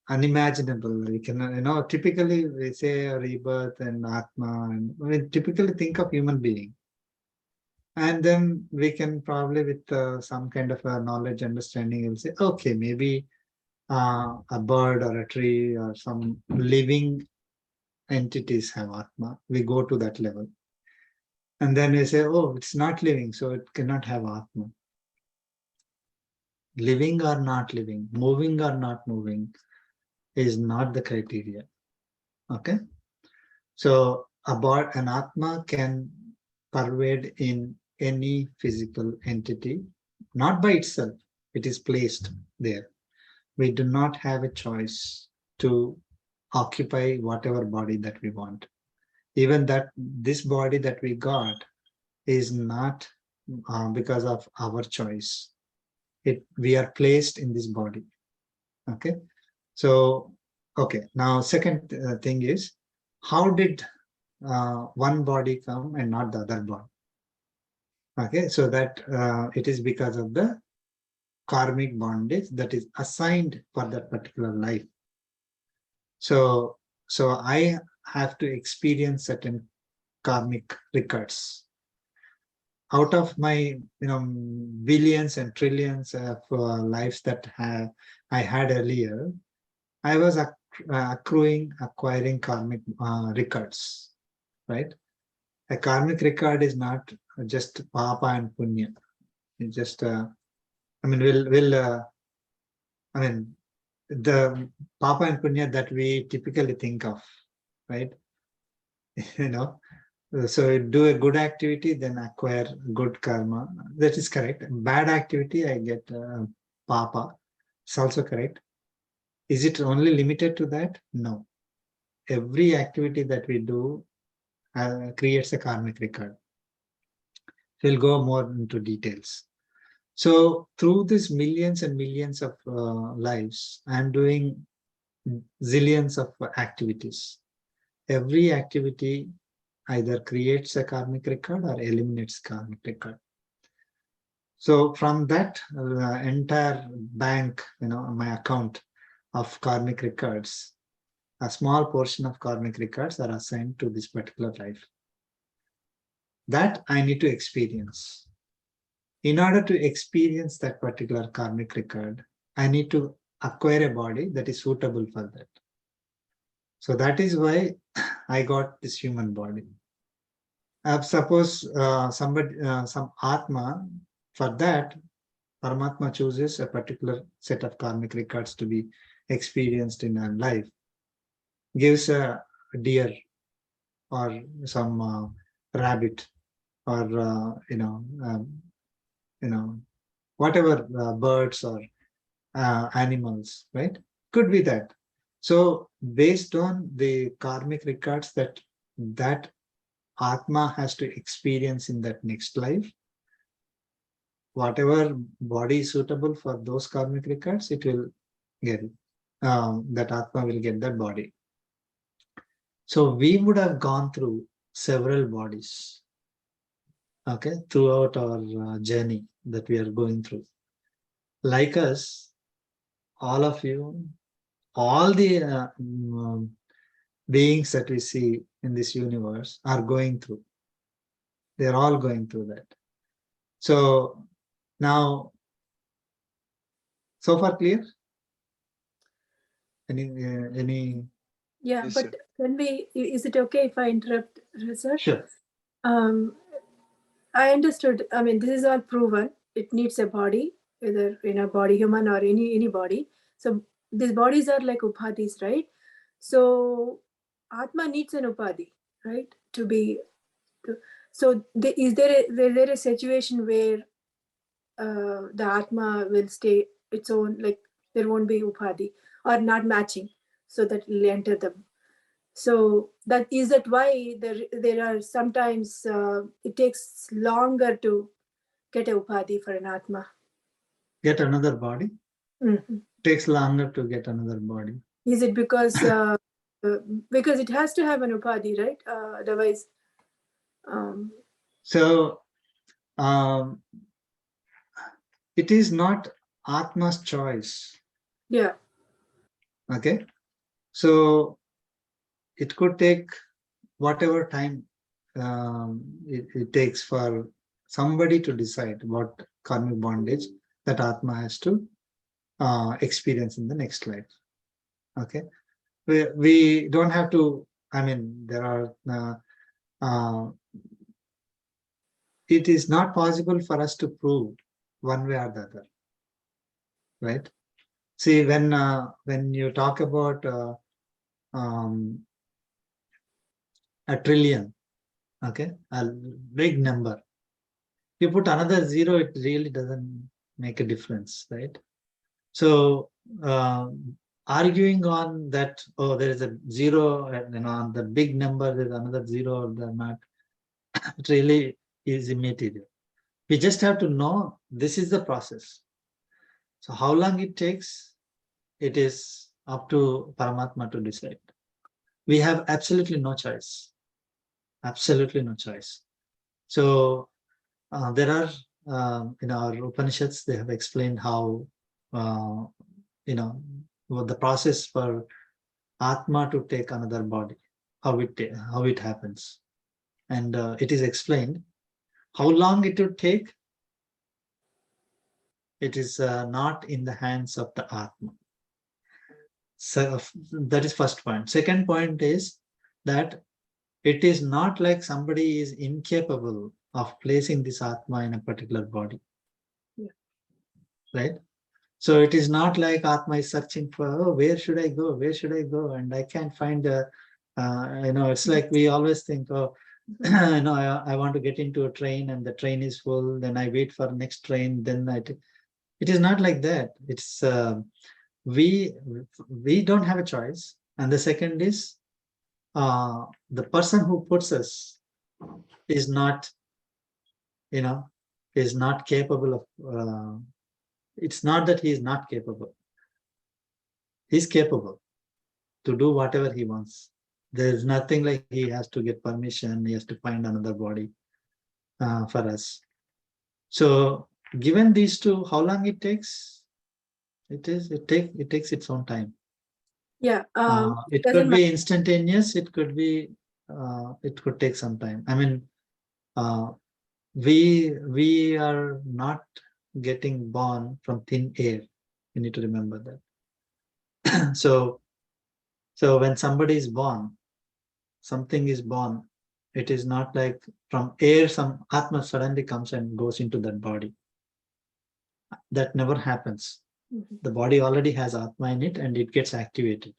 unimaginable. We can, typically we say rebirth and Atma, and we typically think of human being. And then we can probably, with some kind of a knowledge, understanding, we'll say, okay, maybe a bird or a tree or some living entities have Atma. We go to that level. And then we say, oh, it's not living, so it cannot have Atma. Living or not living, moving or not moving is not the criteria. Okay? So an Atma can pervade in any physical entity, not by itself. It is placed there. We do not have a choice to occupy whatever body that we want. Even that this body that we got is not because of our choice. We are placed in this body. Okay. So, okay. Now, second thing is, how did one body come and not the other body? Okay. So that it is because of the karmic bondage that is assigned for that particular life. So I have to experience certain karmic records. Out of my billions and trillions of lives that I had earlier, I was acquiring karmic records, right? A karmic record is not just papa and punya. It's just, I mean, the papa and punya that we typically think of, right? You know, so do a good activity, then acquire good karma. That is correct. Bad activity, I get papa. It's also correct. Is it only limited to that? No. Every activity that we do creates a karmic record. We'll go more into details. So through these millions and millions of lives, I'm doing zillions of activities. Every activity either creates a karmic record or eliminates karmic record. So from that entire bank, my account of karmic records, a small portion of karmic records are assigned to this particular life. That I need to experience. In order to experience that particular karmic record, I need to acquire a body that is suitable for that. So that is why I got this human body. Suppose some Atma, for that, Paramatma chooses a particular set of karmic records to be experienced in our life, gives a deer or some rabbit or whatever birds or animals, right? Could be that. So based on the karmic records that Atma has to experience in that next life, whatever body is suitable for those karmic records, it will get it. That Atma will get that body. So we would have gone through several bodies, okay, throughout our journey that we are going through. Like us, all of you, all the beings that we see in this universe are going through. They're all going through that. So now, so far clear? Any? Yeah, Yes, but sir. can we, is it okay if I interrupt, sir? Sure. I understood. I mean, this is all proven. It needs a body, either body, human or any body. So these bodies are like upadhis, right? So Atma needs an upadhi, right? So is there a situation where the Atma will stay its own, like there won't be upadhi or not matching, so that will enter them. So that why there are sometimes it takes longer to get a upadhi for an Atma. Get another body? Mm-hmm. Takes longer to get another body. Is it because it has to have an upadhi, right? Otherwise. So it is not Atma's choice. Yeah. Okay. So it could take whatever time it takes for somebody to decide what karmic bondage that Atma has to experience in the next life. Okay. We don't have to, I mean, there are, it is not possible for us to prove one way or the other, right? See, when you talk about a trillion, okay, a big number, you put another zero, it really doesn't make a difference, right? So arguing on that, oh, there is a zero, and on the big number there's another zero or not, it really is immaterial. We just have to know this is the process. So how long it takes, it is up to Paramatma to decide. We have absolutely no choice. Absolutely no choice. So there are, in our Upanishads, they have explained how, what the process for Atma to take another body, how it happens. And it is explained how long it would take. It is not in the hands of the Atma. So that is first point. Second point is that it is not like somebody is incapable of placing this Atma in a particular body. Yeah. Right? So it is not like Atma is searching for, oh, where should I go? Where should I go? And I can't find a, it's like we always think, oh, I want to get into a train and the train is full. Then I wait for next train. Then it is not like that. It's we don't have a choice. And the second is the person who puts us is not, is not capable of. It's not that he is not capable. He's capable to do whatever he wants. There's nothing like he has to get permission. He has to find another body for us. So, given these two, how long it takes? It takes its own time. Yeah. It doesn't could be instantaneous. It could be. It could take some time. I mean, we are not getting born from thin air. You need to remember that. So when somebody is born, something is born. It is not like from air some Atma suddenly comes and goes into that body. That never happens. Mhm. The body already has Atma in it and it gets activated.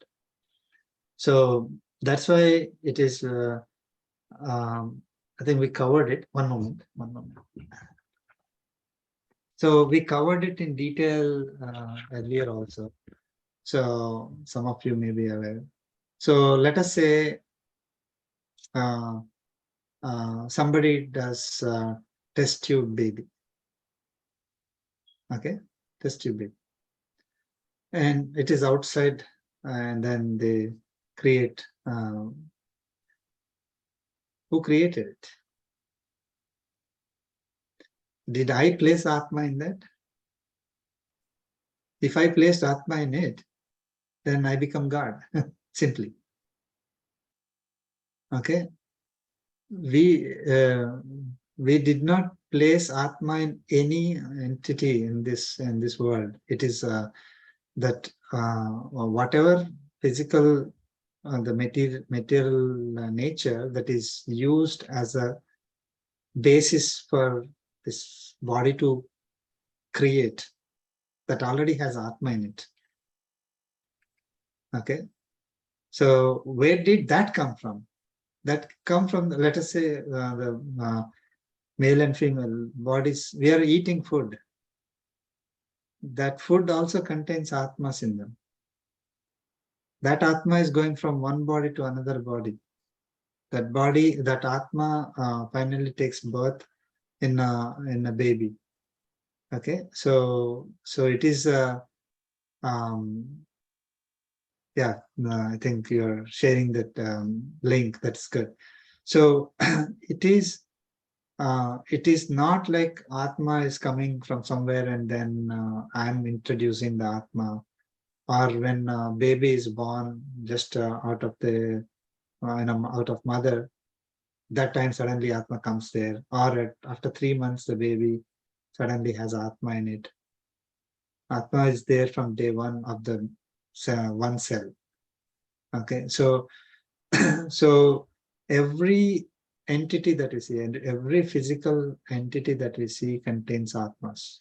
So that's why it is, I think we covered it. One moment. So we covered it in detail earlier also. So some of you may be aware. So let us say somebody does test tube baby. Okay, test tube baby. And it is outside and then they create, who created it? Did I place Atma in that? If I placed Atma in it, then I become God, simply. Okay, we did not place Atma in any entity in this world. It is that whatever physical, the material nature that is used as a basis for this body to create, that already has Atma in it. Okay, so where did that come from? That come from, let us say, the male and female bodies. We are eating food. That food also contains Atmas in them. That Atma is going from one body to another body. That body, that Atma finally takes birth in a baby. Okay, so it is yeah, I think you're sharing that link. That's good. So it is not like Atma is coming from somewhere and then I'm introducing the Atma, or when baby is born just out of the out of mother, that time suddenly Atma comes there, or after 3 months the baby suddenly has Atma in it. Atma is there from day one of the one cell. Okay, so so every entity that we see and every physical entity that we see contains Atmas.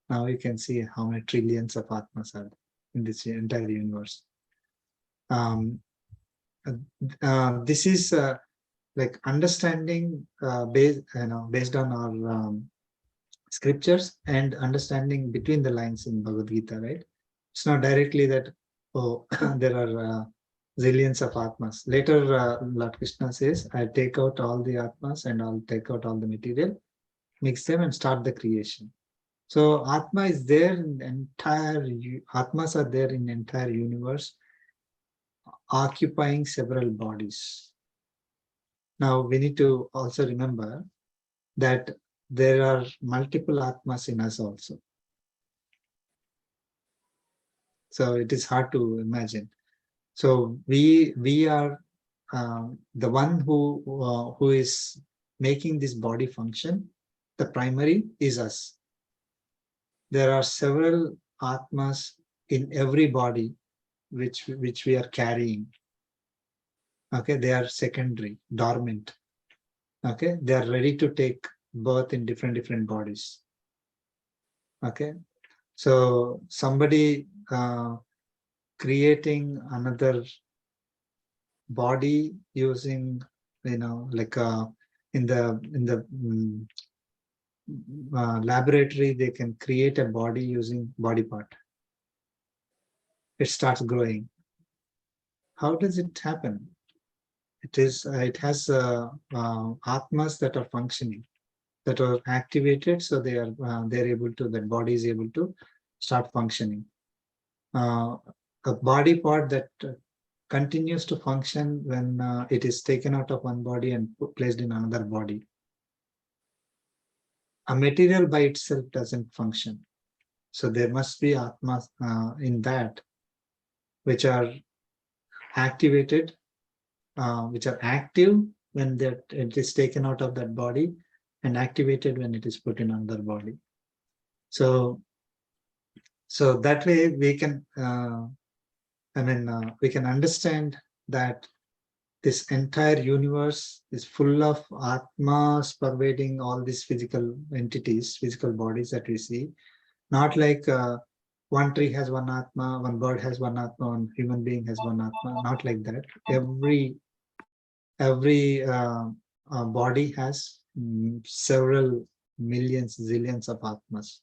Now you can see how many trillions of Atmas are in this entire universe. This is like understanding based on our scriptures and understanding between the lines in Bhagavad Gita, right? It's not directly that, oh, there are zillions of Atmas. Later, Lord Krishna says, I take out all the Atmas and I'll take out all the material, mix them and start the creation. So Atma is there in the entire, Atmas are there in the entire universe, occupying several bodies. Now we need to also remember that there are multiple Atmas in us also. So it is hard to imagine. So we are the one who is making this body function. The primary is us. There are several Atmas in every body which we are carrying. Okay, they are secondary, dormant. Okay, they are ready to take birth in different bodies. Okay, So somebody creating another body using, like in the laboratory, they can create a body using body part. It starts growing. How does it happen? It has atmas that are functioning, that are activated, so they're able to, that body is able to start functioning. A body part that continues to function when it is taken out of one body and placed in another body. A material by itself doesn't function. So there must be atmas in that, which are activated, which are active when it is taken out of that body, and activated when it is put in another body. So that way we can, we can understand that this entire universe is full of atmas pervading all these physical entities, physical bodies that we see. Not like one tree has one atma, one bird has one atma, one human being has one atma. Not like that. Every body has several millions, zillions of atmas.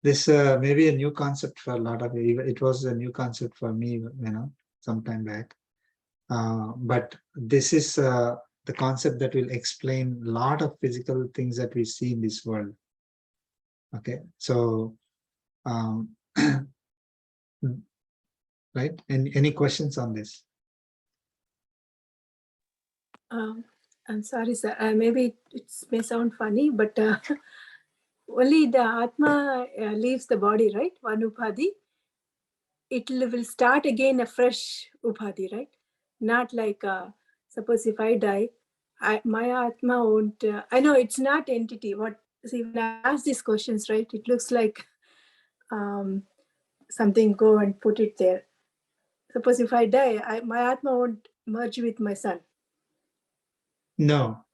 This may be a new concept for a lot of you. It was a new concept for me, some time back. But this is the concept that will explain a lot of physical things that we see in this world. Okay, so right? Any questions on this? I'm sorry, sir. Maybe it may sound funny, but only the Atma leaves the body, right? One Upadhi. It will start again a fresh Upadhi, right? Not like, suppose if I die, my Atma won't, I know it's not entity. See, when I ask these questions, right, it looks like something, go and put it there. Suppose if I die, my Atma won't merge with my son. No,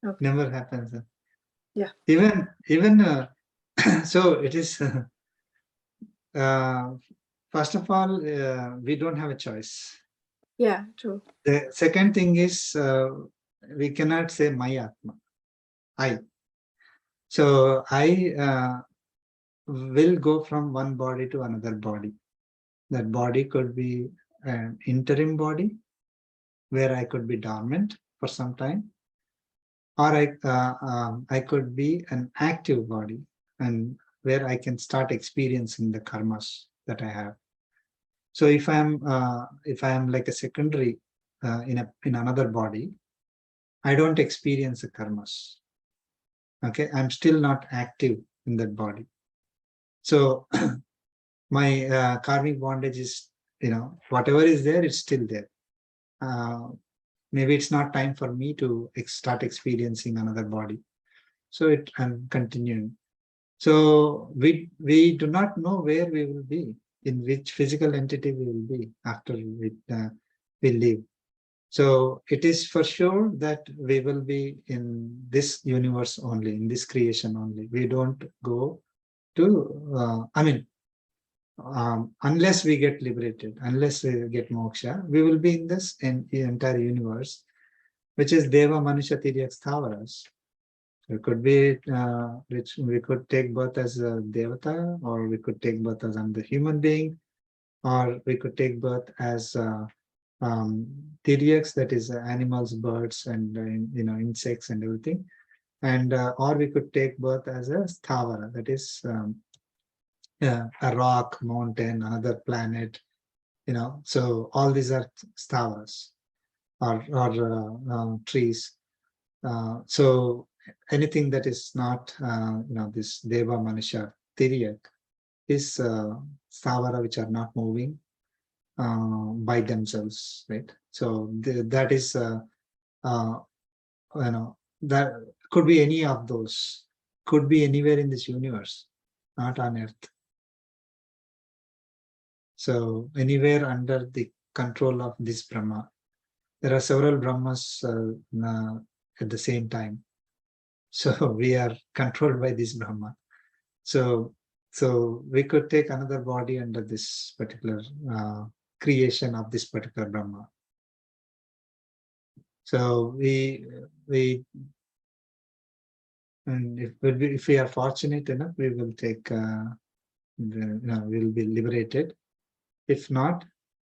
Okay. never happens. Yeah. Even so it is, first of all, we don't have a choice. Yeah, true. The second thing is, we cannot say my Atma, I. So I will go from one body to another body. That body could be an interim body, where I could be dormant for some time, or I could be an active body, and where I can start experiencing the karmas that I have. So if I am like a secondary in another body, I don't experience the karmas. Okay, I'm still not active in that body. So my karmic bondage is, whatever is there, it's still there. Maybe it's not time for me to start experiencing another body. So I'm continuing. So we do not know where we will be, in which physical entity we will be after we leave. So it is for sure that we will be in this universe only, in this creation only. We don't go to, unless we get liberated, unless we get moksha, we will be in this entire universe, which is Deva, Manusha, Tiryak, Sthavaras. It could be, which we could take birth as a Devata, or we could take birth as another human being, or we could take birth as Tiryaks, that is animals, birds, and insects and everything, and or we could take birth as a Sthavara, that is a rock, mountain, another planet, so all these are Sthavaras, or trees. So anything that is not, this Deva, Manusha, Tiryak is Sthavara, which are not moving by themselves, right? So that is, that could be any of those, could be anywhere in this universe, not on earth. So anywhere under the control of this Brahma. There are several Brahmas at the same time. So we are controlled by this Brahma. So we could take another body under this particular creation of this particular Brahma. So and if we are fortunate enough, we will take we'll be liberated. If not,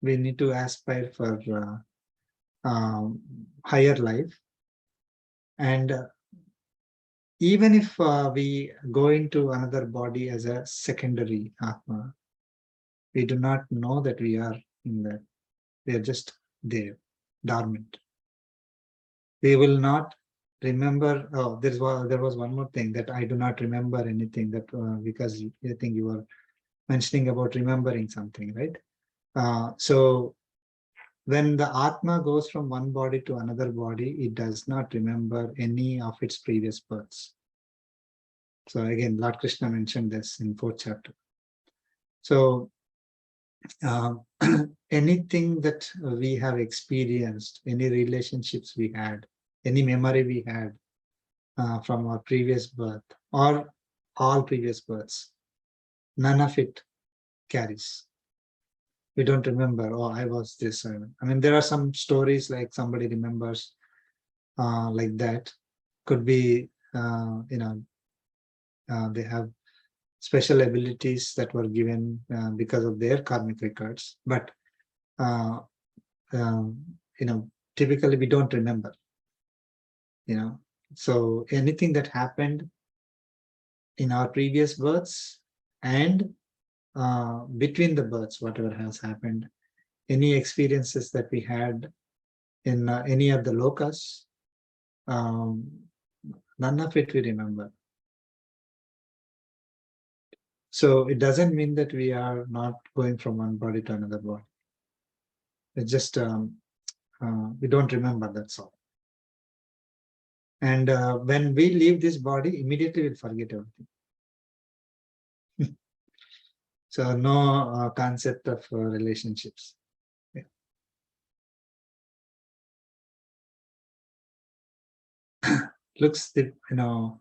we need to aspire for higher life. And even if we go into another body as a secondary Atma, we do not know that we are in that. We are just there, dormant. We will not remember. Oh, there was one more thing that I do not remember anything, that because I think you were mentioning about remembering something, right? So when the Atma goes from one body to another body, it does not remember any of its previous births. So again, Lord Krishna mentioned this in 4th chapter. So anything that we have experienced, any relationships we had, any memory we had from our previous birth or all previous births, none of it carries. We don't remember, oh, I was this. I mean, there are some stories like somebody remembers like that. Could be, they have special abilities that were given because of their karmic records. But, typically we don't remember, So anything that happened in our previous births and between the births, whatever has happened, any experiences that we had in any of the lokas, none of it we remember. So it doesn't mean that we are not going from one body to another body. It's just we don't remember, that's all. And when we leave this body, immediately we'll forget everything. So no concept of relationships. Yeah. Looks, little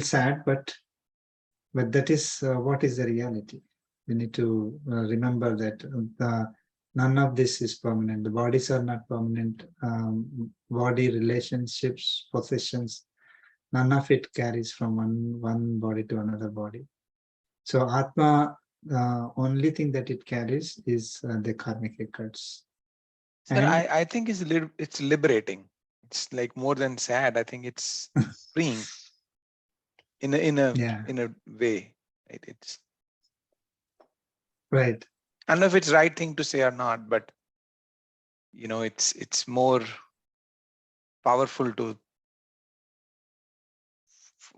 sad, but that is what is the reality. We need to remember that none of this is permanent. The bodies are not permanent. Body relationships, possessions, none of it carries from one body to another body. So Atma, only thing that it carries is the karmic records. Sir, I think it's liberating. It's like more than sad. I think it's freeing in a way. Right? It's right. I don't know if it's right thing to say or not, but it's more powerful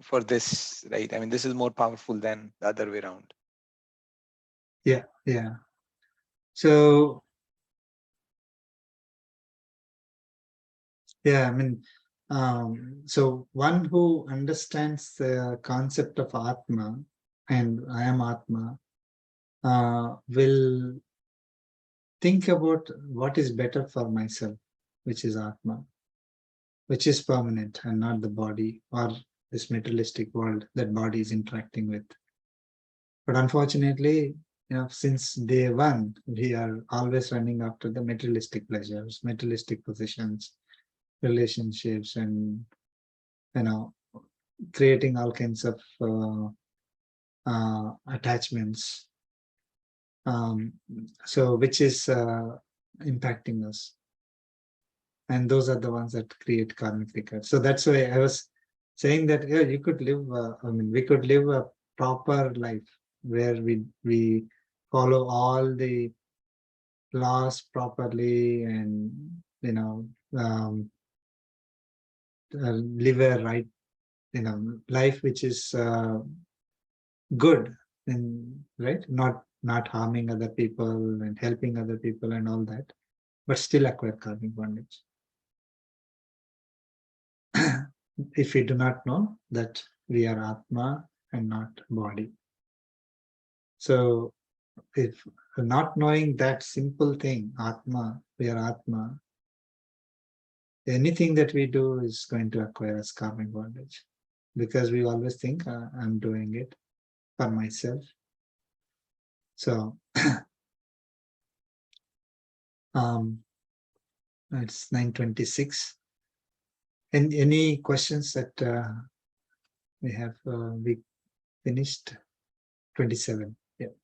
for this, right? I mean, this is more powerful than the other way around. Yeah. So yeah, I mean, so one who understands the concept of Atma and I am Atma will think about what is better for myself, which is Atma, which is permanent and not the body or this materialistic world that body is interacting with. But unfortunately, since day one, we are always running after the materialistic pleasures, materialistic possessions, relationships, and creating all kinds of attachments. So which is impacting us. And those are the ones that create karmic records. So that's why I was saying that you could live, we could live a proper life where we follow all the laws properly and live a right life which is good and right, not harming other people and helping other people and all that, but still acquire karmic bondage. If we do not know that we are Atma and not body. So if not knowing that simple thing, Atma, we are Atma, anything that we do is going to acquire us karmic bondage, because we always think I'm doing it for myself. So it's 9:26. And any questions that we have? We finished 27. Yeah.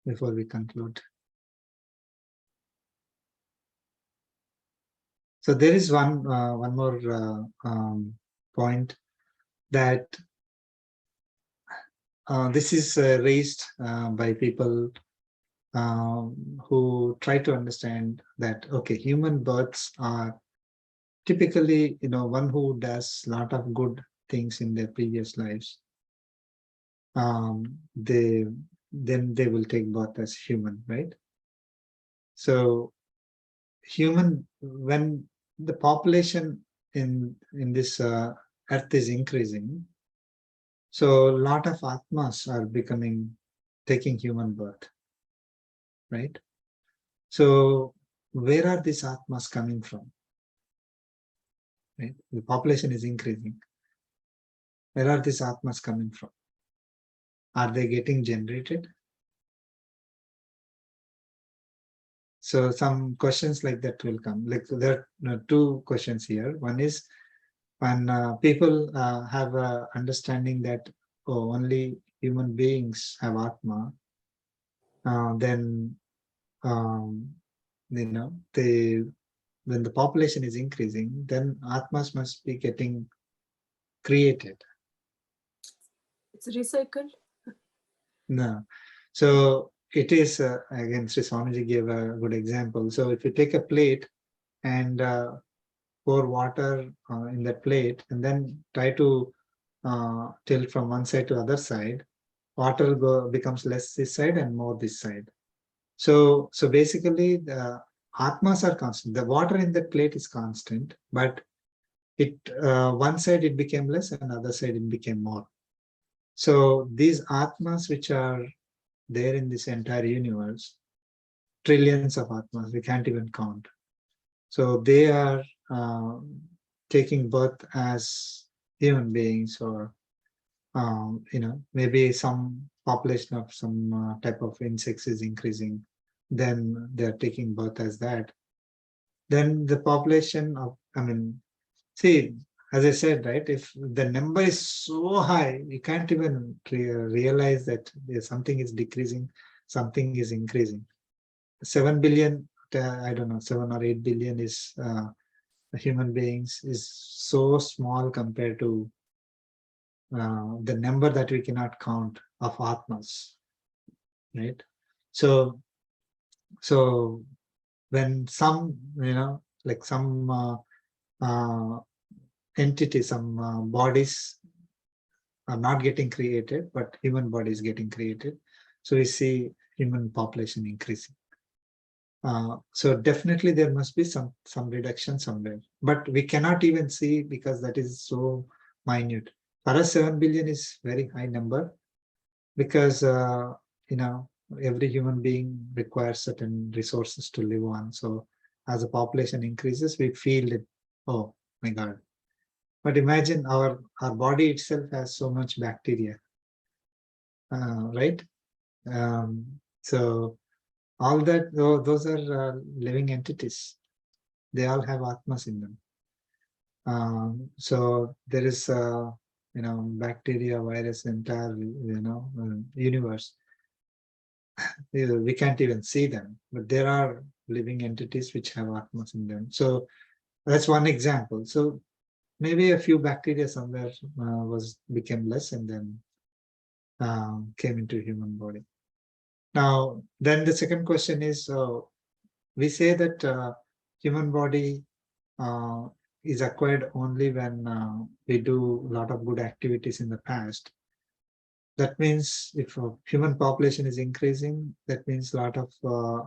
Before we conclude. So there is one more point that this is raised by people who try to understand that, okay, human births are typically, one who does a lot of good things in their previous lives. Then they will take birth as human, right? So when the population in this earth is increasing, so a lot of atmas are taking human birth, right? So where are these atmas coming from? Right? The population is increasing. Where are these atmas coming from? Are they getting generated? So some questions like that will come. Like there are two questions here. One is when people have a understanding that only human beings have atma, then when the population is increasing, then atmas must be getting created. It's recycled. No. So it is, again, Sri Swamiji gave a good example. So if you take a plate and pour water in that plate and then try to tilt from one side to other side, water becomes less this side and more this side. So basically the atmas are constant. The water in that plate is constant, but one side it became less and other side it became more. So these atmas which are there in this entire universe, trillions of atmas, we can't even count. So they are taking birth as human beings, or maybe some population of some type of insects is increasing, then they're taking birth as that. Then the population of, see, as I said, right, if the number is so high, you can't even realize that something is decreasing, something is increasing. 7 billion, I don't know, 7 or 8 billion is human beings is so small compared to the number that we cannot count of atmas, right? So when some, like some entity, some bodies are not getting created, but human body is getting created. So we see human population increasing. So definitely there must be some reduction somewhere, but we cannot even see because that is so minute. For us, 7 billion is very high number because every human being requires certain resources to live on. So as the population increases, we feel it. Oh my God! But imagine our body itself has so much bacteria, right? So all that, those are living entities. They all have atmas in them. So there is, bacteria, virus, entire, universe. We can't even see them, but there are living entities which have atmas in them. So that's one example. So maybe a few bacteria somewhere became less and then came into human body. Now, then the second question is, we say that human body is acquired only when we do a lot of good activities in the past. That means if a human population is increasing, that means a lot of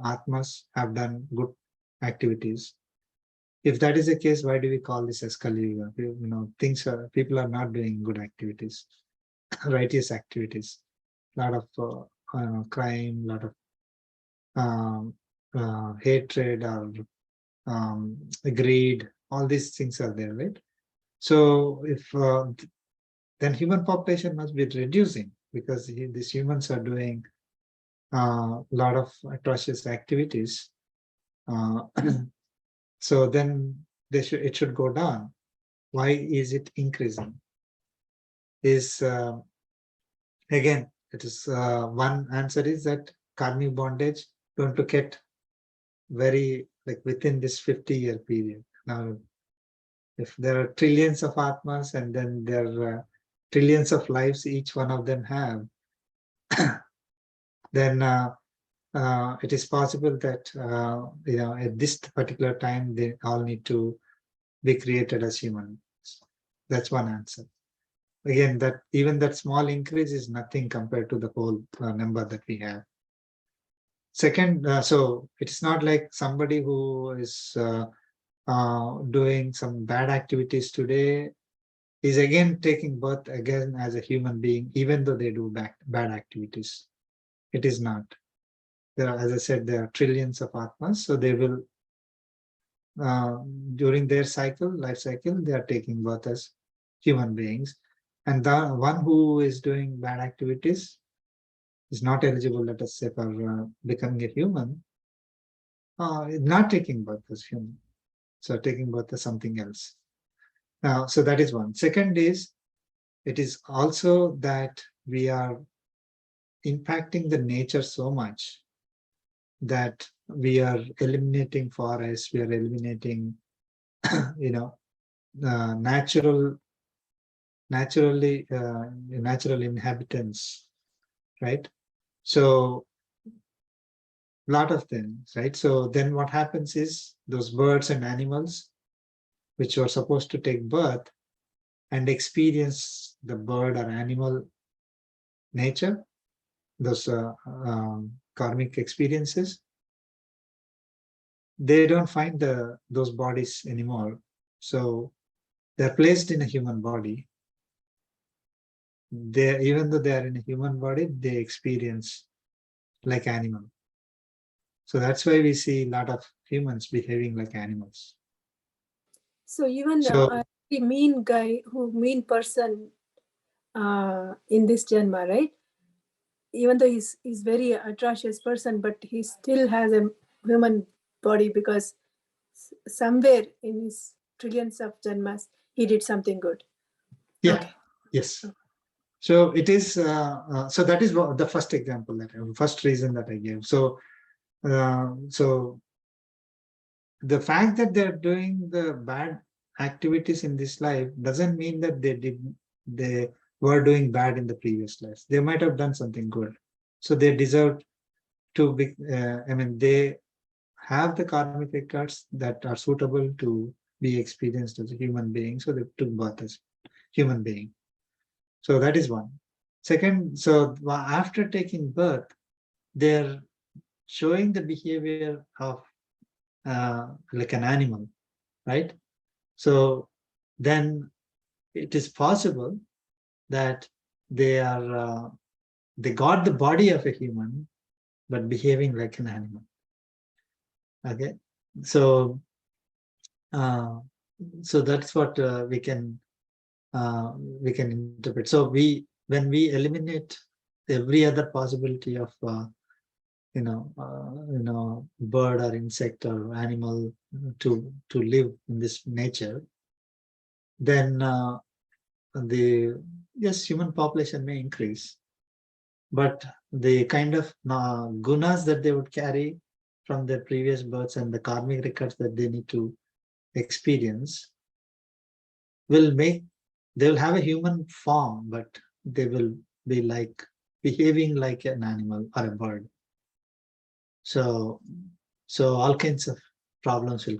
atmas have done good activities. If that is the case, why do we call this as Kali Yuga? People are not doing good activities, righteous activities. A lot of crime, a lot of hatred or greed, all these things are there, right? So if then human population must be reducing because these humans are doing a lot of atrocious activities. So then it should go down. Why is it increasing? Is again, it is one answer is that karmic bondage going to get very like within this 50-year period. Now, if there are trillions of atmas and then there are trillions of lives each one of them have, then it is possible that at this particular time they all need to be created as humans. That's one answer. Again, that even that small increase is nothing compared to the whole number that we have. Second, so it's not like somebody who is doing some bad activities today is again taking birth again as a human being, even though they do bad activities. It is not. There are, as I said, there are trillions of atmas, so they will, during their life cycle, they are taking birth as human beings. And the one who is doing bad activities is not eligible, let us say, for becoming a human, not taking birth as human. So taking birth as something else. Now, so that is one. Second is, it is also that we are impacting the nature so much that we are eliminating forests, we are eliminating, natural inhabitants, right? So lot of things, right? So then what happens is those birds and animals which were supposed to take birth and experience the bird or animal nature, those karmic experiences, they don't find those bodies anymore. So they're placed in a human body. Even though they are in a human body, they experience like animal. So that's why we see a lot of humans behaving like animals. So even So the mean guy, mean person in this Janma, right? Even though he's very atrocious person, but he still has a human body because somewhere in his trillions of Janmas, he did something good. yeah, Okay. yes. So it is, so that is the first example first reason that I gave. So, so the fact that they're doing the bad activities in this life doesn't mean that they were doing bad in the previous lives. They might have done something good. So they deserve to be, they have the karmic records that are suitable to be experienced as a human being. So they took birth as human being. So that is one. Second, so after taking birth, they're showing the behavior of like an animal, right? So then it is possible that they got the body of a human, but behaving like an animal. Okay, so so that's what we can interpret. So when we eliminate every other possibility of bird or insect or animal to live in this nature, then yes, human population may increase, but the kind of gunas that they would carry from their previous births and the karmic records that they need to experience will make, they'll have a human form, but they will be like behaving like an animal or a bird. So all kinds of problems will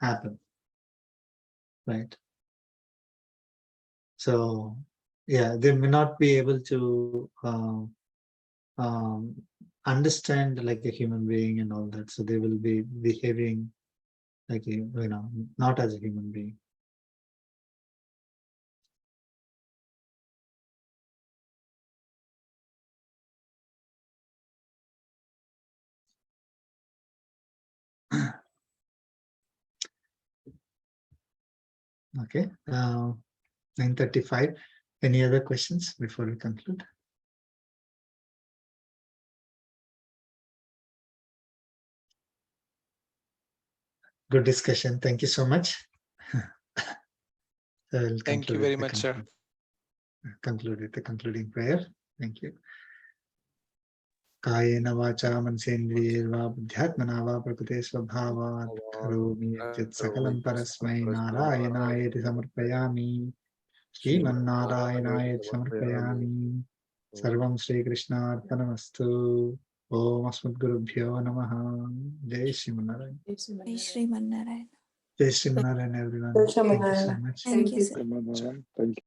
happen, right? So yeah, they may not be able to understand like a human being and all that. So they will be behaving like not as a human being. Okay. 9:35. Any other questions before we conclude? Good discussion. Thank you so much. So I'll Thank you conclude very with the much, sir. conclude with the concluding prayer. Thank you. कायेन वाचा मनसेन्द्रियैर्वा बुद्ध्यात्मना वा प्रकृते स्वभावात् करोमि यत् सकलं परस्मै नारायणायेति समर्पयामि श्रीमन्नारायणायेति समर्पयामि सर्वं श्रीकृष्णार्पणमस्तु ओम अस्मद्गुरुभ्यो नमः जय श्रीमन्नारायण Jai Shri Mannarayan. जय Sriman Narayana everyone. Jai Shri Thank you so Mannarayan. much. Thank you, you. sir. Thank you.